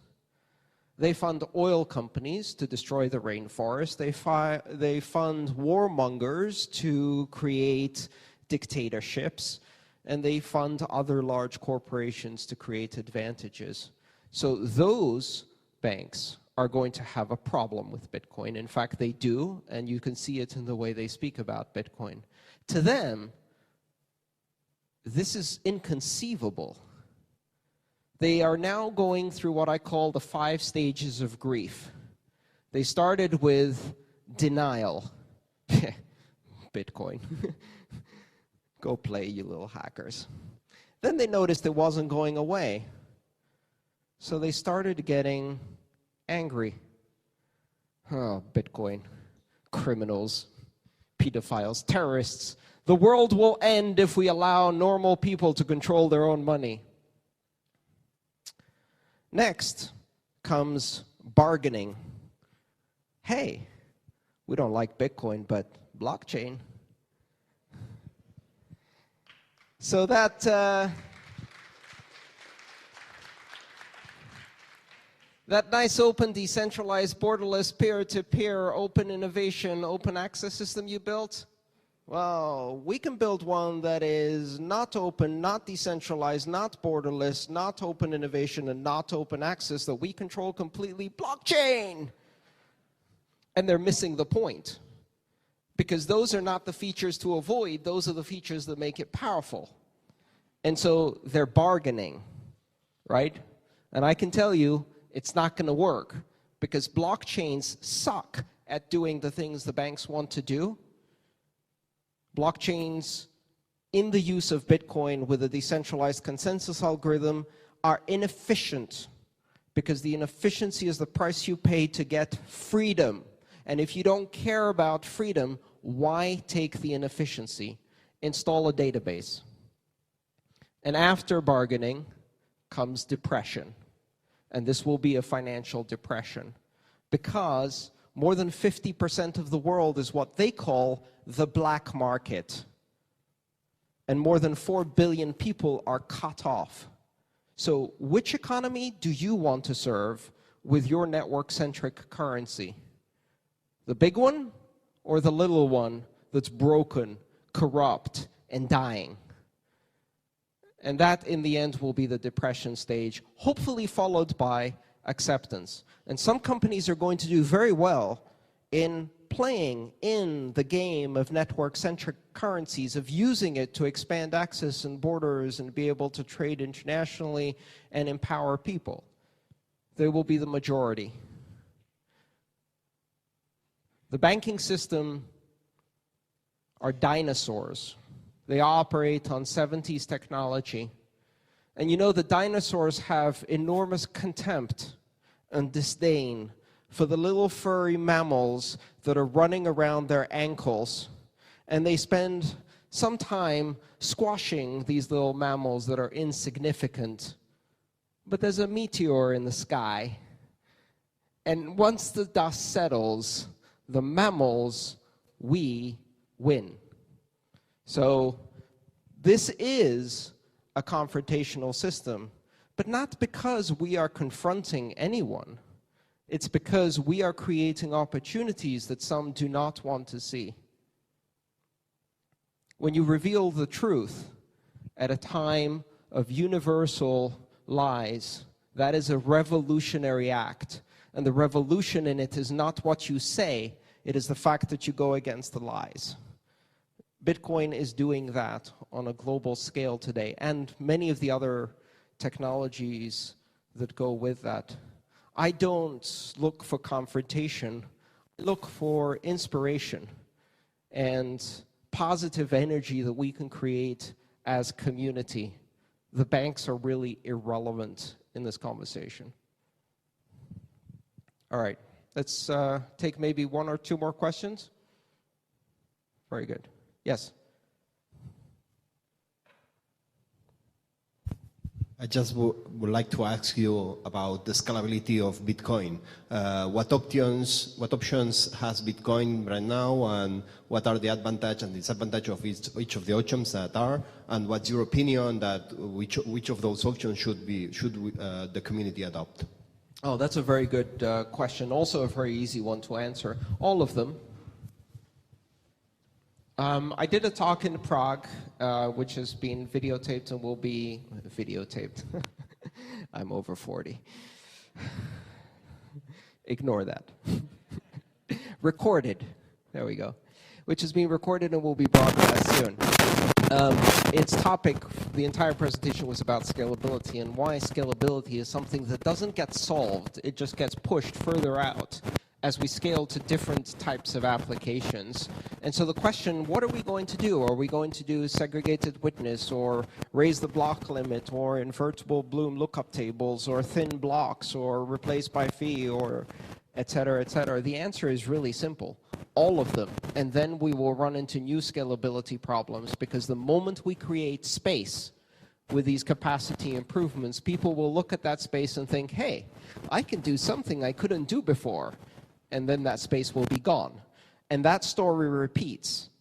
They fund oil companies to destroy the rainforest. They fund warmongers to create dictatorships, and they fund other large corporations to create advantages. So those banks are going to have a problem with Bitcoin. In fact, they do, and you can see it in the way they speak about Bitcoin. To them, this is inconceivable. They are now going through what I call the 5 stages of grief. They started with denial. Bitcoin. Go play, you little hackers. Then they noticed it wasn't going away. So they started getting angry. Oh, Bitcoin. Criminals, pedophiles, terrorists. The world will end if we allow normal people to control their own money. Next comes bargaining. Hey, we don't like Bitcoin, but blockchain. So that nice open, decentralized, borderless, peer-to-peer, open innovation, open access system you built, Well, we can build one that is not open, not decentralized, not borderless, not open innovation, and not open access, that we control completely. Blockchain! And they're missing the point. Because those are not the features to avoid, those are the features that make it powerful. And so they're bargaining, right? And I can tell you, it's not going to work, because blockchains suck at doing the things the banks want to do. Blockchains, in the use of Bitcoin with a decentralized consensus algorithm, are inefficient, because the inefficiency is the price you pay to get freedom. And if you don't care about freedom, why take the inefficiency? Install a database. And after bargaining comes depression. And this will be a financial depression, because more than 50% of the world is what they call the black market. And more than 4 billion people are cut off. So which economy do you want to serve with your network-centric currency? The big one or the little one that's broken, corrupt, and dying? And that, in the end, will be the depression stage, hopefully followed by acceptance. And some companies are going to do very well in playing in the game of network-centric currencies, of using it to expand access and borders and be able to trade internationally and empower people. They will be the majority. The banking system are dinosaurs. They operate on 70s technology. And you know, the dinosaurs have enormous contempt and disdain for the little furry mammals that are running around their ankles. And they spend some time squashing these little mammals that are insignificant. But there's a meteor in the sky. And once the dust settles, the mammals, we win. So this is a confrontational system, but not because we are confronting anyone. It's because we are creating opportunities that some do not want to see. When you reveal the truth at a time of universal lies, that is a revolutionary act. And the revolution in it is not what you say, it is the fact that you go against the lies. Bitcoin is doing that on a global scale today, and many of the other technologies that go with that. I don't look for confrontation, I look for inspiration and positive energy that we can create as community. The banks are really irrelevant in this conversation. All right, let's take maybe one or two more questions. Very good. Yes? I just would like to ask you about the scalability of Bitcoin. What options has Bitcoin right now, and what are the advantages and disadvantages of each of the options that are, and what's your opinion that which of those options should the community adopt? Oh, that's a very good question. Also a very easy one to answer. All of them. I did a talk in Prague, which has been videotaped and will be videotaped. I'm over 40. Ignore that. Recorded. There we go. Which is being recorded and will be broadcast soon. Its topic, the entire presentation was about scalability, and why scalability is something that doesn't get solved, it just gets pushed further out as we scale to different types of applications. And so the question, what are we going to do? Are we going to do segregated witness, or raise the block limit, or invertible Bloom lookup tables, or thin blocks, or replace by fee, or et cetera, et cetera? The answer is really simple. All of them. And then we will run into new scalability problems, because the moment we create space with these capacity improvements, people will look at that space and think, hey, I can do something I couldn't do before. And then that space will be gone. And that story repeats.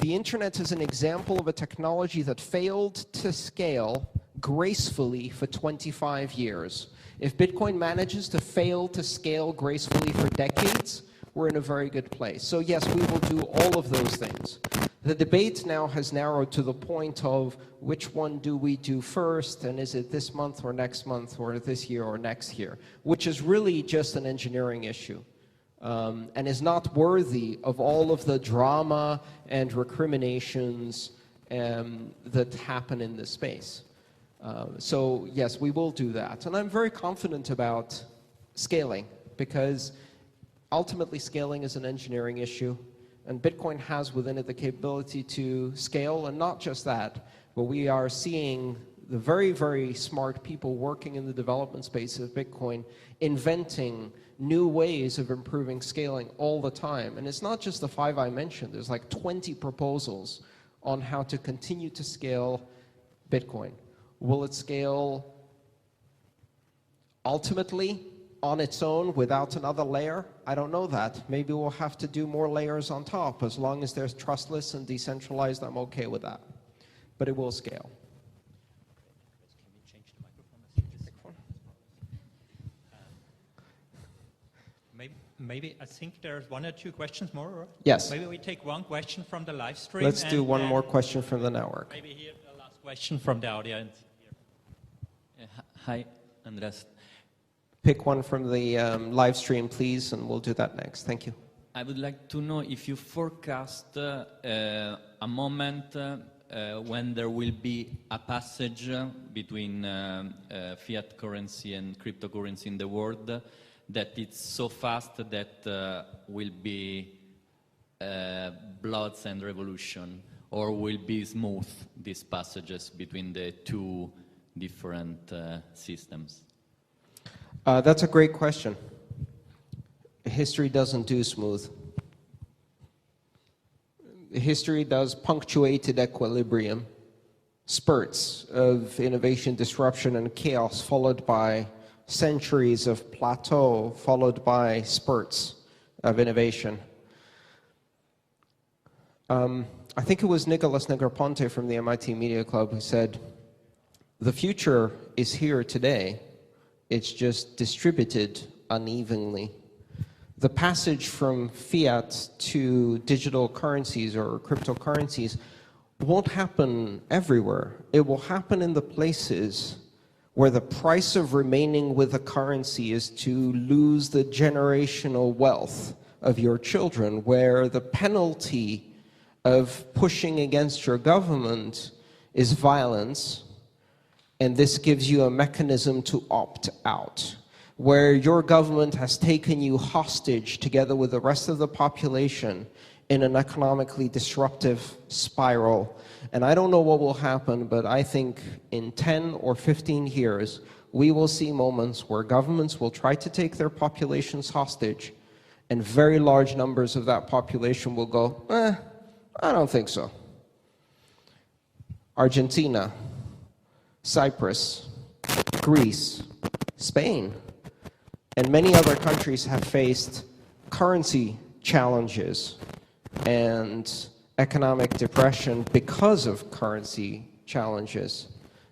The internet is an example of a technology that failed to scale gracefully for 25 years. If Bitcoin manages to fail to scale gracefully for decades, we're in a very good place. So yes, we will do all of those things. The debate now has narrowed to the point of which one do we do first, and is it this month or next month or this year or next year, which is really just an engineering issue. And is not worthy of all of the drama and recriminations that happen in this space. So yes, we will do that. And I'm very confident about scaling, because ultimately scaling is an engineering issue, and Bitcoin has within it the capability to scale. And not just that, but we are seeing the very, very smart people working in the development space of Bitcoin inventing new ways of improving scaling all the time. And it's not just the 5 I mentioned. There's like 20 proposals on how to continue to scale Bitcoin. Will it scale ultimately on its own without another layer? I don't know that. Maybe we'll have to do more layers on top. As long as there's trustless and decentralized, I'm okay with that. But it will scale. Maybe I think there's 1 or 2 questions more, right? Yes. Maybe we take 1 question from the live stream. Let's do one more question from the network. Maybe here the last question from the audience. Hi, Andreas. Pick one from the live stream, please, and we'll do that next. Thank you. I would like to know if you forecast a moment when there will be a passage between fiat currency and cryptocurrency in the world, that it's so fast that will be bloods and revolution, or will be smooth, these passages between the 2 different systems? That's a great question. History doesn't do smooth. History does punctuated equilibrium, spurts of innovation, disruption, and chaos, followed by centuries of plateau, followed by spurts of innovation. I think it was Nicolas Negroponte from the MIT Media Club who said, "The future is here today. It's just distributed unevenly." The passage from fiat to digital currencies or cryptocurrencies won't happen everywhere. It will happen in the places where the price of remaining with a currency is to lose the generational wealth of your children, where the penalty of pushing against your government is violence, and this gives you a mechanism to opt out, where your government has taken you hostage together with the rest of the population in an economically disruptive spiral. And I don't know what will happen, but I think in 10 or 15 years, we will see moments where governments will try to take their populations hostage, and very large numbers of that population will go, I don't think so. Argentina, Cyprus, Greece, Spain, and many other countries have faced currency challenges and economic depression because of currency challenges.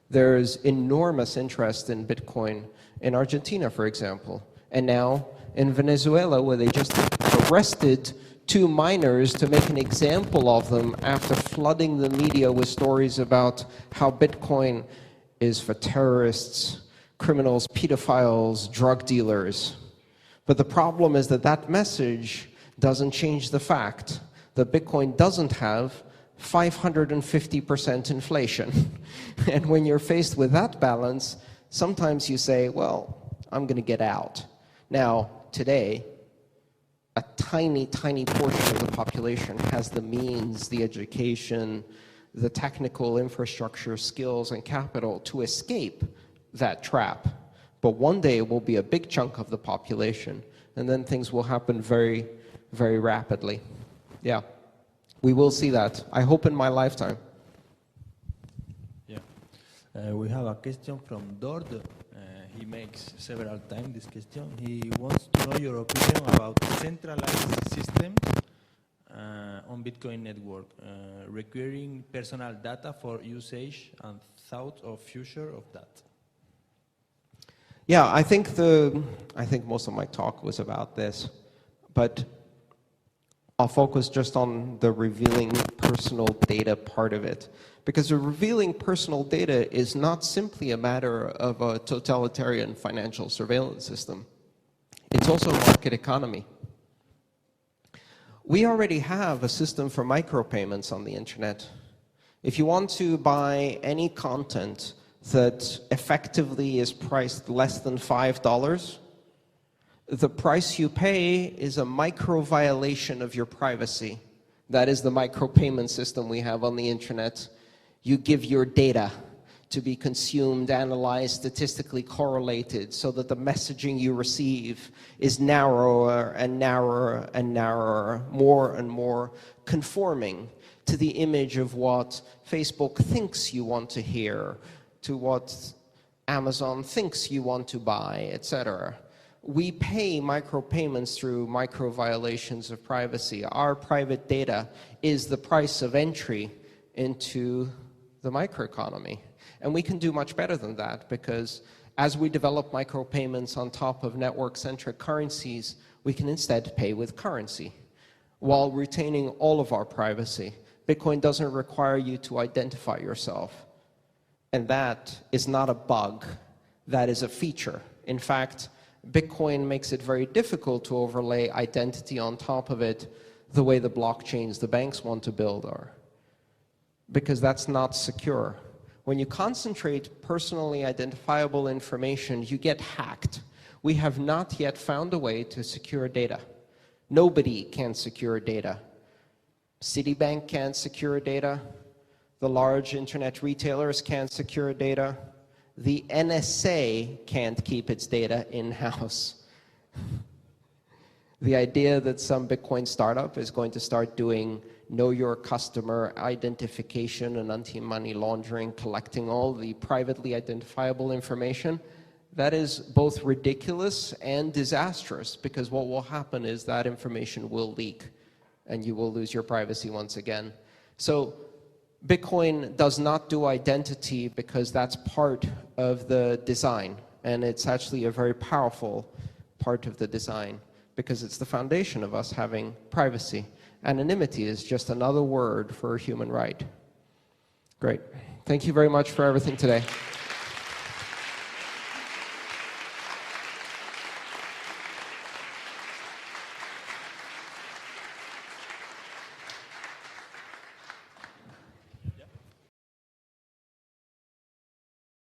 There's enormous interest in Bitcoin in Argentina, for example, and now in Venezuela, where they just arrested 2 miners to make an example of them after flooding the media with stories about how Bitcoin is for terrorists, criminals, pedophiles, drug dealers. But the problem is that that message doesn't change the fact that Bitcoin doesn't have 550% inflation. And when you're faced with that balance, sometimes you say, well, I'm going to get out. Now, today, a tiny, tiny portion of the population has the means, the education, the technical infrastructure, skills, and capital to escape that trap. But one day it will be a big chunk of the population, and then things will happen very, very rapidly. Yeah, we will see that. I hope in my lifetime. Yeah. We have a question from Dord. He makes several times this question. He wants to know your opinion about centralized systems on Bitcoin network, requiring personal data for usage and thoughts of future of that. Yeah, I think most of my talk was about this, but I'll focus just on the revealing personal data part of it. Because the revealing personal data is not simply a matter of a totalitarian financial surveillance system. It's also a market economy. We already have a system for micropayments on the internet. If you want to buy any content that effectively is priced less than $5, the price you pay is a micro violation of your privacy. That is the micropayment system we have on the internet. You give your data to be consumed, analyzed, statistically correlated, so that the messaging you receive is narrower and narrower and narrower, more and more conforming to the image of what Facebook thinks you want to hear, to what Amazon thinks you want to buy, etc. We pay micropayments through micro violations of privacy. Our private data is the price of entry into the microeconomy. And we can do much better than that, because as we develop micropayments on top of network-centric currencies, we can instead pay with currency while retaining all of our privacy. Bitcoin doesn't require you to identify yourself. And that is not a bug, that is a feature. In fact, Bitcoin makes it very difficult to overlay identity on top of it the way the blockchains the banks want to build are, because that's not secure. When you concentrate personally identifiable information, you get hacked. We have not yet found a way to secure data. Nobody can secure data. Citibank can't secure data. The large internet retailers can't secure data. The NSA can't keep its data in-house. The idea that some Bitcoin startup is going to start doing know your customer identification and anti-money laundering, collecting all the privately identifiable information, that is both ridiculous and disastrous, because what will happen is that information will leak and you will lose your privacy once again. So Bitcoin does not do identity because that's part of the design, and it's actually a very powerful part of the design, because it's the foundation of us having privacy. Anonymity is just another word for a human right. Great. Thank you very much for everything today.